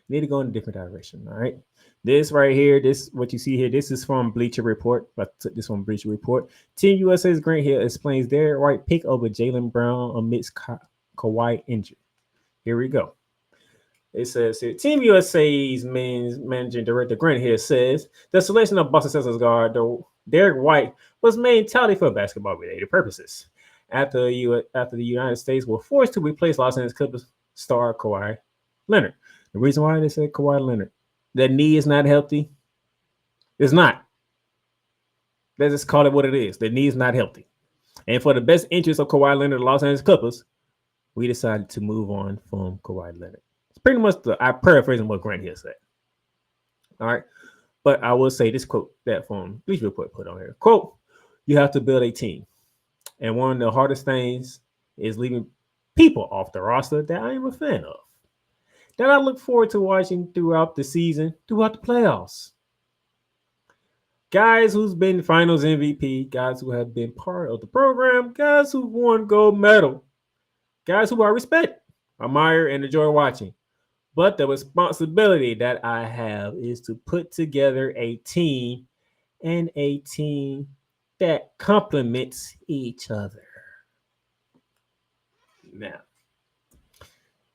they need to go in a different direction. All right. This right here, this what you see here, this is from Bleacher Report. I took this from Bleacher Report. Team USA's Grant Hill explains Derek White pick over Jaylen Brown amidst Kawhi injury. Here we go. It says here, Team USA's managing director Grant Hill says the selection of Boston Celtics guard Derek White was made entirely for basketball-related purposes. After the United States were forced to replace Los Angeles Clippers star Kawhi Leonard. The reason why they said Kawhi Leonard, that knee is not healthy. It's not. Let's just call it what it is. The knee is not healthy. And for the best interest of Kawhi Leonard, the Los Angeles Clippers, we decided to move on from Kawhi Leonard. It's pretty much I'm paraphrasing what Grant Hill said. All right. But I will say this quote that from Bleacher Report put on here. Quote, you have to build a team. And one of the hardest things is leaving people off the roster that I am a fan of, that I look forward to watching throughout the season, throughout the playoffs. Guys who's been finals MVP, guys who have been part of the program, guys who won gold medal, guys who I respect, admire, and enjoy watching. But the responsibility that I have is to put together a team, and a team that complements each other. Now,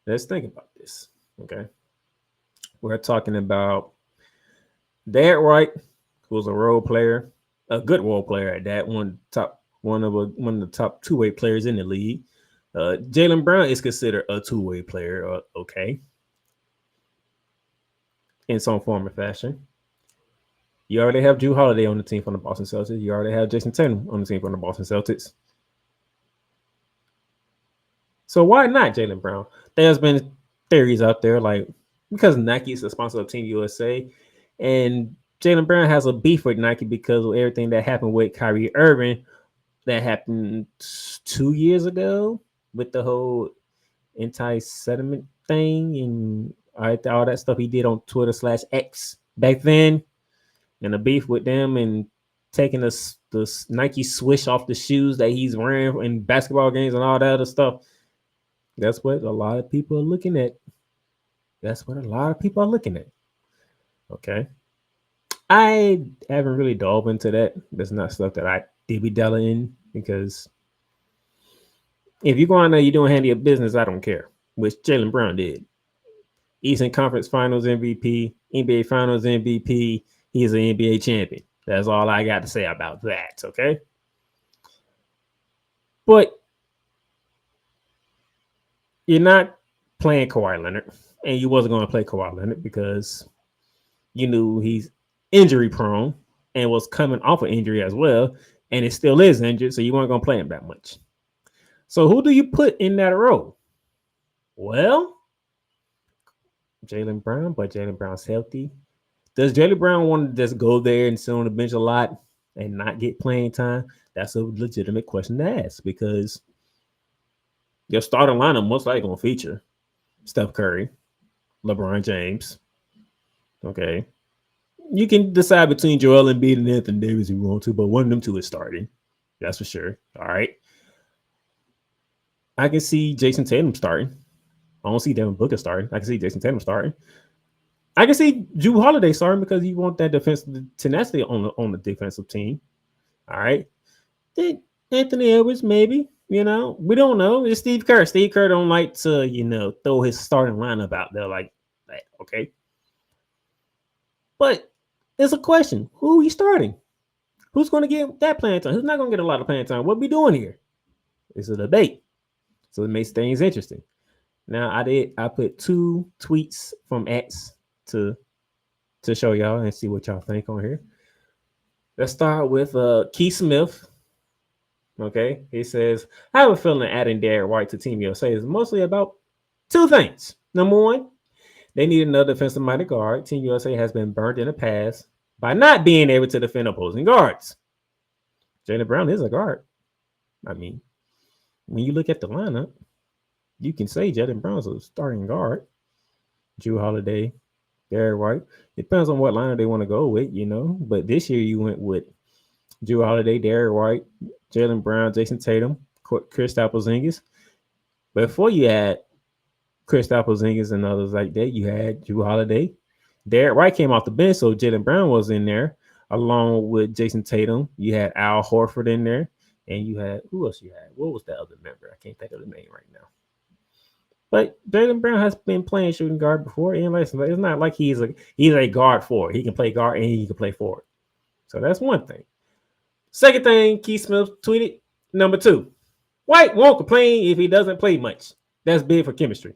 let's think about this. Okay, we're talking about Derek White, who's a role player, a good role player at that, one of the top two-way players in the league. Jaylen Brown is considered a two-way player. Okay, in some form or fashion. You already have Jrue Holiday on the team from the Boston Celtics. You already have Jason Tatum on the team from the Boston Celtics. So why not Jaylen Brown? There's been theories out there, like because Nike is the sponsor of Team USA, and Jaylen Brown has a beef with Nike because of everything that happened with Kyrie Irving that happened 2 years ago with the whole anti-sentiment thing and all that stuff he did on Twitter/X back then. And the beef with them and taking the Nike swish off the shoes that he's wearing in basketball games and all that other stuff. That's what a lot of people are looking at. Okay. I haven't really dove into that. That's not stuff that I did be delving in because if you're going there, you're doing handy a business, I don't care, which Jaylen Brown did. Eastern Conference Finals MVP, NBA Finals MVP. He's an NBA champion. That's all I got to say about that, okay? But you're not playing Kawhi Leonard, and you wasn't going to play Kawhi Leonard because you knew he's injury prone and was coming off of injury as well, and it still is injured, so you weren't going to play him that much. So who do you put in that role? Well, Jaylen Brown, but Jaylen Brown's healthy. Does Jaylen Brown want to just go there and sit on the bench a lot and not get playing time? That's a legitimate question to ask because your starting lineup most likely going to feature Steph Curry, LeBron James. Okay. You can decide between Joel Embiid and Anthony Davis if you want to, but one of them two is starting. That's for sure. All right. I can see Jason Tatum starting. I don't see Devin Booker starting. I can see Jason Tatum starting. I can see Jrue Holiday starting because you want that defensive tenacity on the defensive team. All right. Then Anthony Edwards, maybe. We don't know. It's Steve Kerr. Steve Kerr don't like to, throw his starting lineup out there like that. Okay. But it's a question. Who are you starting? Who's going to get that playing time? Who's not going to get a lot of playing time? What are we doing here? It's a debate. So it makes things interesting. Now I put 2 tweets from X to show y'all and see what y'all think on here. Let's start with Keith Smith. Okay, he says, I have a feeling adding Derek White to Team USA is mostly about 2 things. Number 1, they need another defensive-minded guard. Team USA has been burned in the past by not being able to defend opposing guards. Jaylen Brown is a guard. I mean, when you look at the lineup, you can say Jalen Brown's a starting guard. Drew Holiday, Derek White. Depends on what lineup they want to go with, But this year you went with Drew Holiday, Derek White, Jalen Brown, Jason Tatum, Kristaps Porzingis. Before you had Kristaps Porzingis and others like that, you had Drew Holiday. Derek White came off the bench, so Jalen Brown was in there along with Jason Tatum. You had Al Horford in there, and you had who else you had? What was that other member? I can't think of the name right now. But Jalen Brown has been playing shooting guard before, and it's not like he's a guard forward. He can play guard and he can play forward. So that's one thing. Second thing, Keith Smith tweeted, number 2, White won't complain if he doesn't play much. That's big for chemistry.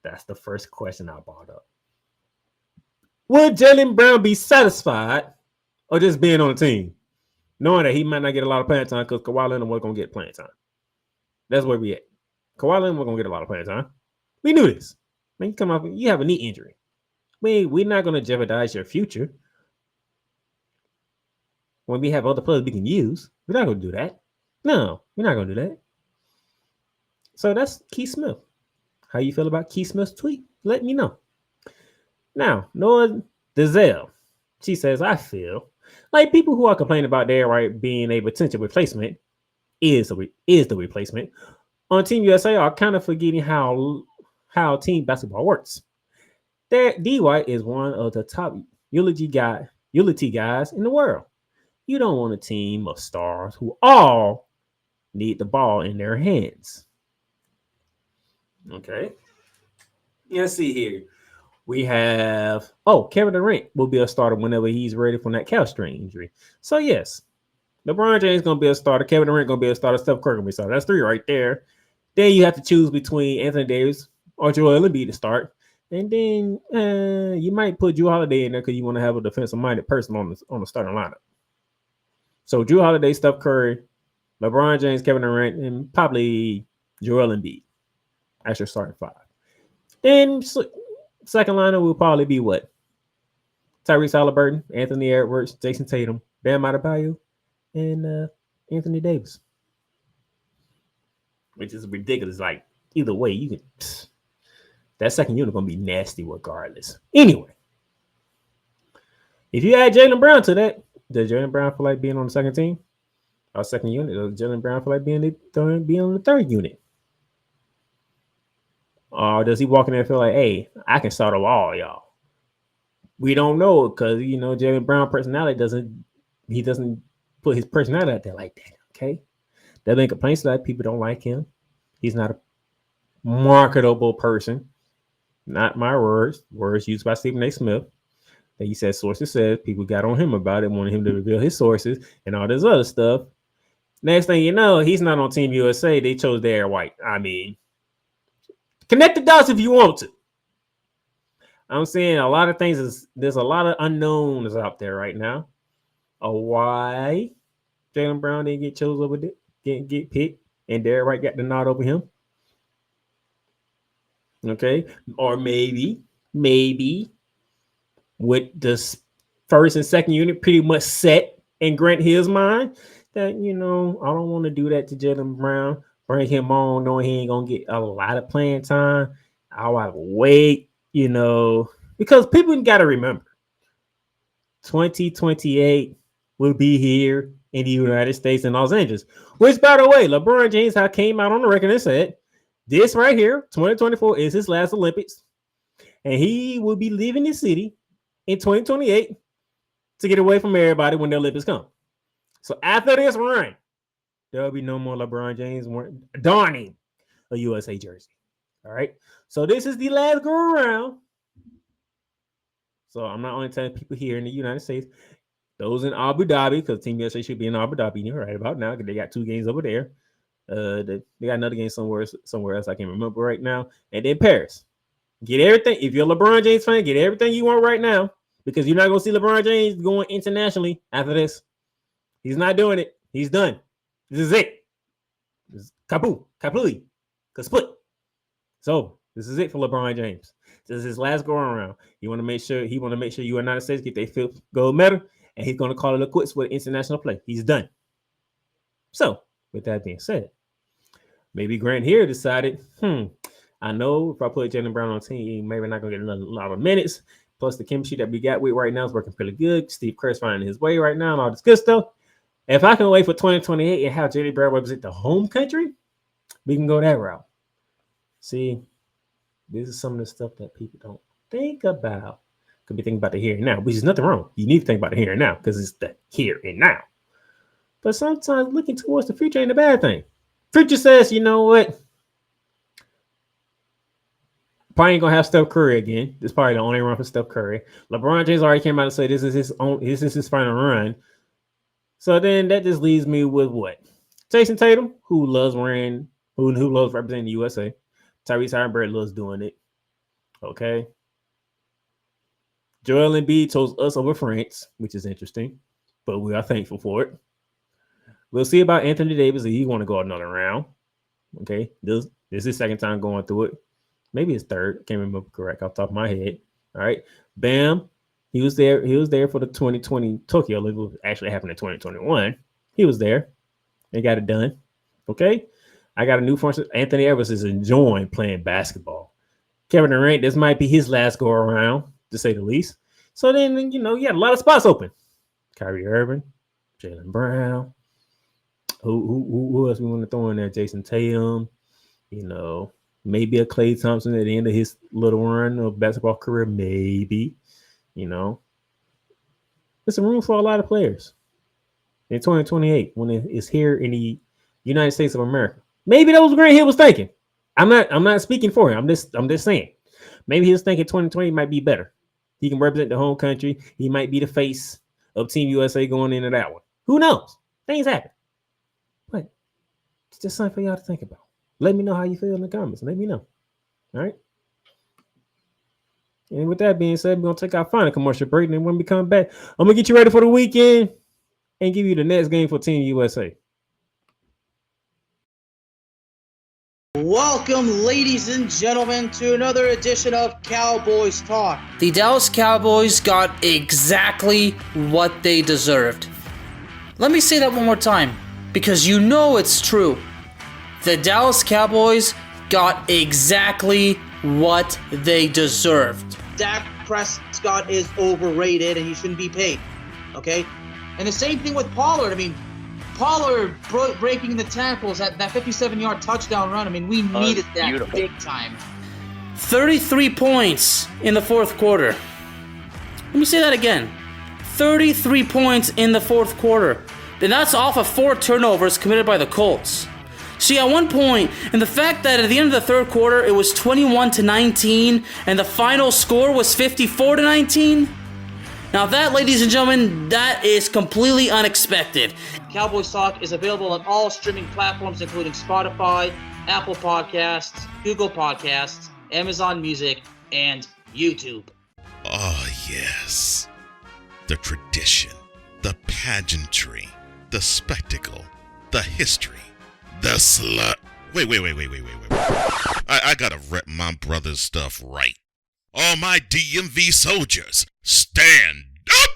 That's the first question I brought up. Would Jalen Brown be satisfied or just being on the team, knowing that he might not get a lot of playing time because Kawhi Leonard wasn't going to get playing time? That's where we at. Kawhi Leonard wasn't going to get a lot of playing time. We knew this. Man, you have a knee injury. We're not going to jeopardize your future when we have other players we can use. We're not going to do that. No, we're not going to do that. So that's Keith Smith. How you feel about Keith Smith's tweet? Let me know. Now, Noah Dezelle, she says, I feel like people who are complaining about Derek White being a potential replacement is the replacement on Team USA are kind of forgetting how team basketball works. D. White is one of the top utility guys in the world. You don't want a team of stars who all need the ball in their hands. Okay. Let's see here. We have, Kevin Durant will be a starter whenever he's ready from that calf strain injury. So, yes, LeBron James going to be a starter. Kevin Durant going to be a starter. Steph Curry going to be a starter. That's 3 right there. Then you have to choose between Anthony Davis or Joel Embiid to start. And then you might put Drew Holiday in there because you want to have a defensive-minded person on the starting lineup. So, Drew Holiday, Steph Curry, LeBron James, Kevin Durant, and probably Joel Embiid as your starting 5. Then second lineup will probably be what? Tyrese Halliburton, Anthony Edwards, Jason Tatum, Bam Adebayo, and Anthony Davis. Which is ridiculous. Like, either way, you can. That second unit going to be nasty regardless. Anyway, if you add Jalen Brown to that, does Jalen Brown feel like being on the second team? Or second unit? Does Jalen Brown feel like being on the third unit? Or does he walk in there and feel like, hey, I can start over all y'all? We don't know because, Jalen Brown personality doesn't put his personality out there like that, okay? There been complaints that people don't like him. He's not a marketable person. Not my words used by Stephen A. Smith. That he said sources said people got on him about it, wanted him to reveal his sources and all this other stuff. Next thing you know, he's not on Team USA. They chose Derek White. I mean, connect the dots if you want to. I'm saying a lot of things there's a lot of unknowns out there right now. Why Jalen Brown didn't get chosen over there, didn't get picked, and Derek White got the nod over him. Okay, or maybe with the first and second unit pretty much set and Grant his mind that I don't want to do that to Jalen Brown. Bring him on, knowing he ain't gonna get a lot of playing time. I'll have to wait, because people got to remember 2028 will be here in the United States and Los Angeles. Which, by the way, LeBron James came out on the record and said, this right here, 2024, is his last Olympics. And he will be leaving the city in 2028 to get away from everybody when the Olympics come. So after this run, there'll be no more LeBron James donning a USA jersey. All right. So this is the last go around. So I'm not only telling people here in the United States, those in Abu Dhabi, because Team USA should be in Abu Dhabi. You're right about now because they got 2 games over there. They got another game somewhere else I can't remember right now. And then Paris. Get everything. If you're a LeBron James fan, get everything you want right now because you're not going to see LeBron James going internationally after this. He's not doing it. He's done. This is it. This is kaput, split. So this is it for LeBron James. This is his last go around. He want to make sure United States get their 5th gold medal, and he's going to call it a quits with international play. He's done. So with that being said, Maybe Grant here decided, I know if I put Jaylen Brown on the team, maybe not gonna get a lot of minutes. Plus the chemistry that we got with right now is working pretty good. Steve Kerr's finding his way right now and all this good stuff. If I can wait for 2028 and have Jaylen Brown represent the home country, we can go that route. See, this is some of the stuff that people don't think about. Could be thinking about the here and now, which is nothing wrong. You need to think about the here and now because it's the here and now. But sometimes looking towards the future ain't a bad thing. Future says, you know what? Probably ain't gonna have Steph Curry again. This is probably the only run for Steph Curry. LeBron James already came out and said this is his final run. So then that just leaves me with what? Jason Tatum, who loves wearing, who loves representing the USA. Tyrese Halliburton loves doing it. Okay. Joel Embiid chose us over France, which is interesting, but we are thankful for it. We'll see about Anthony Davis if he want to go another round. Okay. This is his second time going through it. Maybe his third. Can't remember correct off the top of my head. All right. Bam. He was there. He was there for the 2020 Tokyo Olympics. Actually happened in 2021. He was there. They got it done. Okay. I got a new force. Anthony Edwards is enjoying playing basketball. Kevin Durant, this might be his last go around, to say the least. So then, you know, you got a lot of spots open. Kyrie Irving, Jaylen Brown. Who else we want to throw in there? Jason Tatum. You know, maybe a Klay Thompson at the end of his little run of basketball career. Maybe. You know, there's some room for a lot of players in 2028 when it's here in the United States of America. Maybe that was what Grant Hill was thinking. I'm not speaking for him. I'm just saying. Maybe he was thinking 2020 might be better. He can represent the home country. He might be the face of Team USA going into that one. Who knows? Things happen. But it's just something for y'all to think about. Let me know how you feel in the comments. Let me know. All right. And with that being said, we're going to take our final commercial break. And then when we come back, I'm going to get you ready for the weekend and give you the next game for Team USA. Welcome, ladies and gentlemen, to another edition of Cowboys Talk. The Dallas Cowboys got exactly what they deserved. Let me say that one more time, because you know it's true. The Dallas Cowboys got exactly what they deserved. Dak Prescott is overrated and he shouldn't be paid, okay? And the same thing with Pollard. I mean, Pollard breaking the tackles at that 57-yard touchdown run. I mean, we needed that big time. 33 points in the fourth quarter. Let me say that again. 33 points in the fourth quarter. And that's off of 4 turnovers committed by the Colts. See, at one point, and the fact that at the end of the third quarter, it was 21-19, and the final score was 54-19. Now that, ladies and gentlemen, that is completely unexpected. Cowboys Talk is available on all streaming platforms, including Spotify, Apple Podcasts, Google Podcasts, Amazon Music, and YouTube. Oh, yes. The tradition, the pageantry, the spectacle, the history, the slut. Wait. I gotta rep my brother's stuff right. All my DMV soldiers, stand up!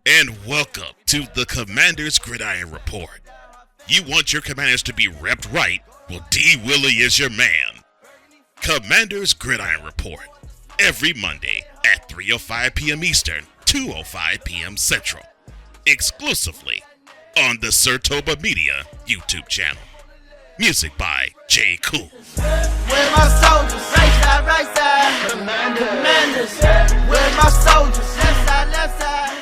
And welcome to the Commander's Gridiron Report. You want your commanders to be repped right? Well, D. Willie is your man. Commander's Gridiron Report. Every Monday at 3:05 p.m. Eastern, 2:05 p.m. Central. Exclusively on the Sertoba Media YouTube channel. Music by J. Cool. Where my soldiers, right side, commanders. Where my soldiers, left side.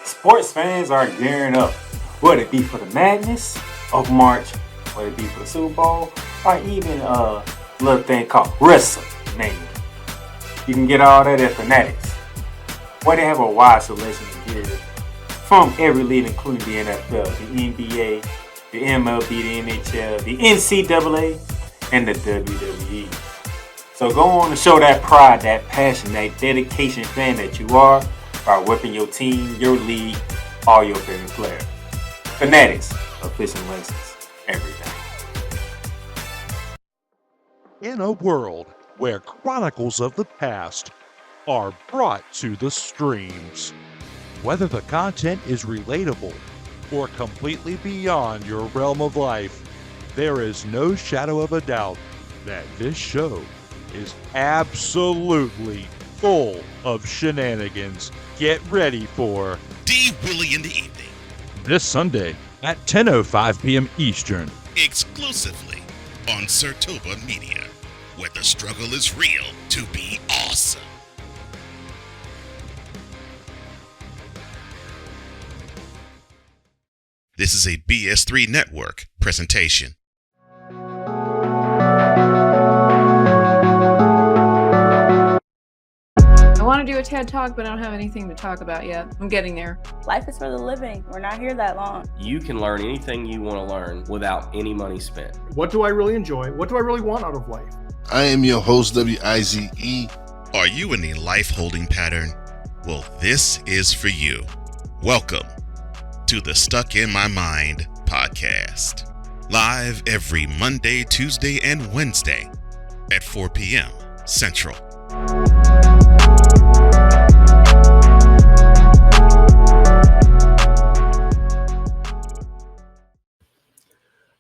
Sports fans are gearing up, whether it be for the madness of March, whether it be for the Super Bowl, or even a little thing called WrestleMania. You can get all that at Fanatics, where they have a wide selection of gear from every league, including the NFL, the NBA, the MLB, the NHL, the NCAA, and the WWE. So go on and show that pride, that passion, that dedication fan that you are by whipping your team, your league, all your favorite players. Fanatics, official license, everything. In a world where chronicles of the past are brought to the streams, whether the content is relatable, or completely beyond your realm of life, there is no shadow of a doubt that this show is absolutely full of shenanigans. Get ready for D. Willie in the evening, this Sunday at 10:05 p.m. Eastern. exclusively on Sertoba Media, where the struggle is real to be awesome. This is a BS3 Network presentation. I want to do a TED Talk, but I don't have anything to talk about yet. I'm getting there. Life is for the living. We're not here that long. You can learn anything you want to learn without any money spent. What do I really enjoy? What do I really want out of life? I am your host, WIZE. Are you in a life holding pattern? Well, this is for you. Welcome to the Stuck in My Mind podcast. Live every Monday, Tuesday, and Wednesday at 4 p.m. Central.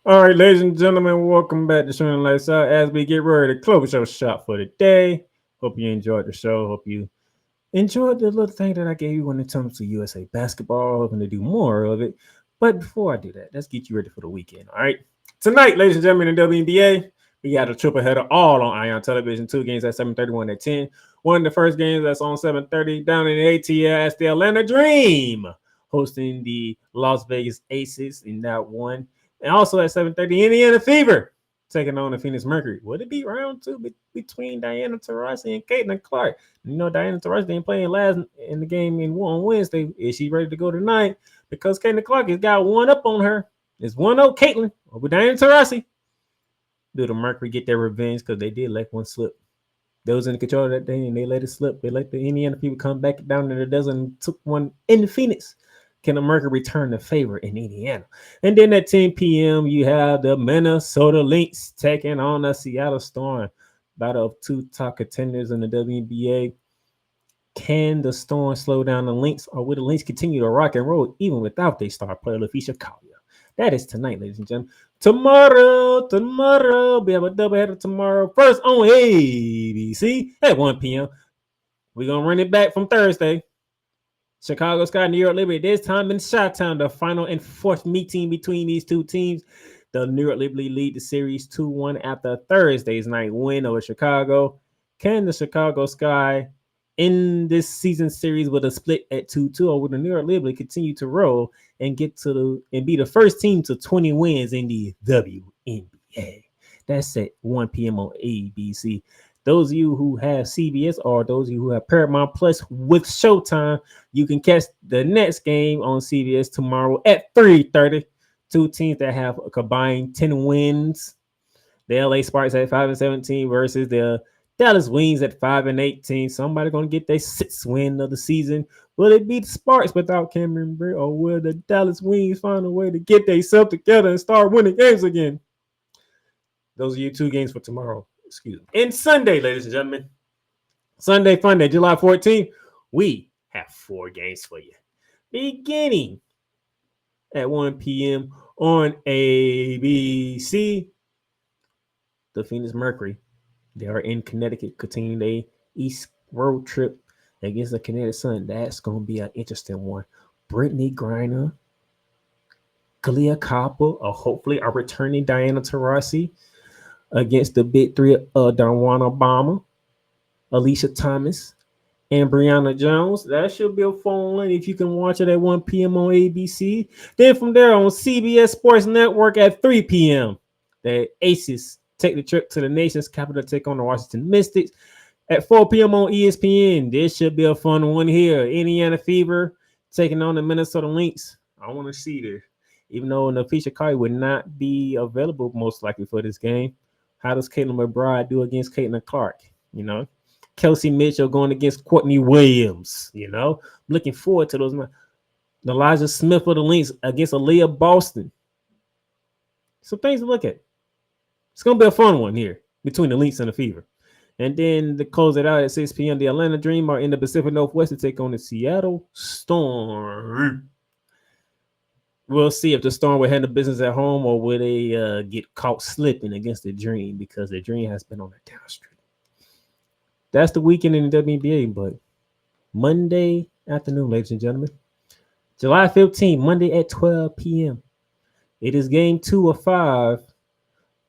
All right, ladies and gentlemen, welcome back to Showing Lights Out as we get ready to close our shop for the day. Hope you enjoyed the show. Hope you enjoyed the little thing that I gave you when it comes to USA basketball. Hoping to do more of it. But before I do that, let's get you ready for the weekend. All right. Tonight, ladies and gentlemen, in WNBA, we got a triple header all on Ion Television. 2 games at 7:30, 1 at 10. One of the first games that's on 7:30 down in the ATL as the Atlanta Dream hosting the Las Vegas Aces in that one. And also at 7:30, Indiana Fever taking on the Phoenix Mercury. Would it be round 2 between Diana Taurasi and Caitlin Clark? You know, Diana Taurasi didn't play last in the game on Wednesday. Is she ready to go tonight? Because Caitlin Clark has got one up on her. It's 1-0 Caitlin over Diana Taurasi. Do the Mercury get their revenge because they did let one slip? Those in control of that day and they let it slip. They let the Indiana people come back down to the dozen and took one in Phoenix. Can the Mercury return the favor in Indiana? And then at 10 p.m., you have the Minnesota Lynx taking on the Seattle Storm. Battle of 2 top contenders in the WNBA. Can the Storm slow down the Lynx, or will the Lynx continue to rock and roll even without their star player, LaFisha Collier? That is tonight, ladies and gentlemen. Tomorrow, we have a doubleheader tomorrow. First on ABC at 1 p.m. We're going to run it back from Thursday. Chicago Sky, New York Liberty. This time in Chi-Town, the final and fourth meeting between these two teams. The New York Liberty lead the series 2-1 after Thursday's night win over Chicago. Can the Chicago Sky in this season series with a split at 2-2, or will the New York Liberty continue to roll and get to be the first team to 20 wins in the WNBA? That's at 1 p.m. on ABC. Those of you who have CBS or those of you who have Paramount Plus with Showtime, you can catch the next game on CBS tomorrow at 3:30. Two teams that have a combined 10 wins. The LA Sparks at 5-17 versus the Dallas Wings at 5-18. Somebody going to get their 6th win of the season. Will it be the Sparks without Cameron Brett, or will the Dallas Wings find a way to get themselves together and start winning games again? Those are your 2 games for tomorrow. Excuse me. And Sunday, ladies and gentlemen, Sunday Fun Day, July 14th, we have 4 games for you. Beginning at 1 p.m. on ABC, the Phoenix Mercury. They are in Connecticut, continuing their East road trip against the Connecticut Sun. That's going to be an interesting one. Brittany Griner, Kalia Copper, or hopefully a returning Diana Taurasi, against the big 3 of Darwana Obama, Alicia Thomas, and Brianna Jones. That should be a fun one if you can watch it at 1 p.m. on ABC. Then from there on CBS Sports Network at 3 p.m., the Aces take the trip to the nation's capital to take on the Washington Mystics. At 4 p.m. on ESPN, this should be a fun one here. Indiana Fever taking on the Minnesota Lynx. I want to see this. Even though LaFisha Collier would not be available most likely for this game. How does Caitlin McBride do against Caitlin Clark? You know, Kelsey Mitchell going against Courtney Williams. You know, looking forward to those. Elijah Smith of the Lynx against Aaliyah Boston. Some things to look at. It's going to be a fun one here between the Lynx and the Fever. And then to close it out at 6 p.m., the Atlanta Dream are in the Pacific Northwest to take on the Seattle Storm. We'll see if the Storm will handle business at home or will they get caught slipping against the Dream, because the Dream has been on a down streak. That's the weekend in the WNBA, but Monday afternoon, ladies and gentlemen, July 15th, Monday at 12 p.m. It is game 2 of 5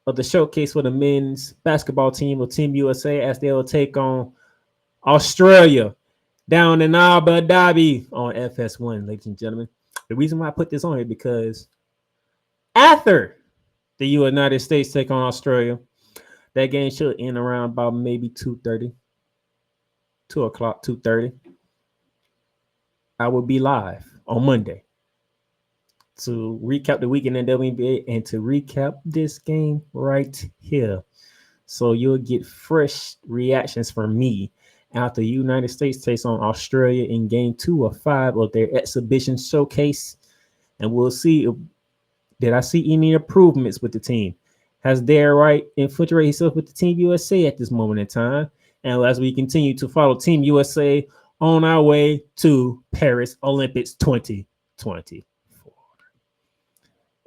of the showcase for the men's basketball team of Team USA, as they will take on Australia down in Abu Dhabi on FS1, ladies and gentlemen. The reason why I put this on here because after the United States take on Australia, that game should end around about maybe 2:30, 2 o'clock, 2:30. I will be live on Monday to recap the weekend in WNBA and to recap this game right here. So you'll get fresh reactions from me after the United States takes on Australia in game 2 of 5 of their exhibition showcase. And we'll see did I see any improvements with the team. Has Dare Wright infiltrated himself with the Team USA at this moment in time? And as we continue to follow Team USA on our way to Paris Olympics 2024.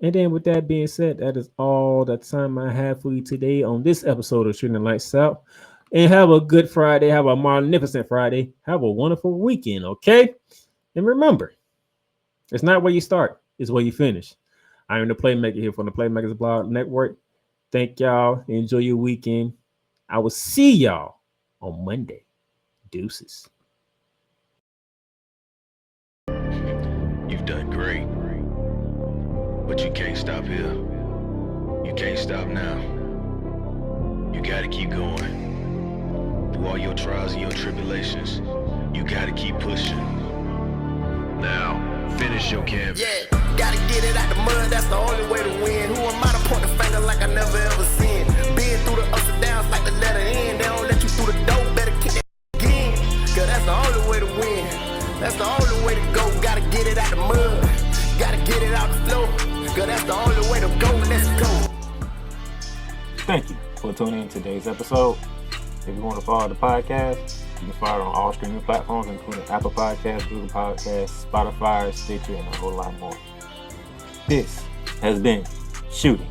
And then with that being said, that is all the time I have for you today on this episode of Shooting the Lights Out. And have a good Friday. Have a magnificent Friday. Have a wonderful weekend, okay? And remember, it's not where you start, it's where you finish. I am the Playmaker here from the Playmakers Blog Network. Thank y'all. Enjoy your weekend. I will see y'all on Monday. Deuces. You've done great, but you can't stop here. You can't stop now. You gotta keep going. Through all your trials and your tribulations, you gotta keep pushing. Now, finish your canvas. Yeah, gotta get it out the mud, that's the only way to win. Who am I to point the finger like I never ever seen? Been through the ups and downs like the letter N. They don't let you through the door, better kick that again. Cause that's the only way to win. That's the only way to go. Gotta get it out the mud. Gotta get it out the floor. Cause that's the only way to go. Let's go. Thank you for tuning in to today's episode. If you want to follow the podcast, you can follow it on all streaming platforms, including Apple Podcasts, Google Podcasts, Spotify, Stitcher, and a whole lot more. This has been Shooting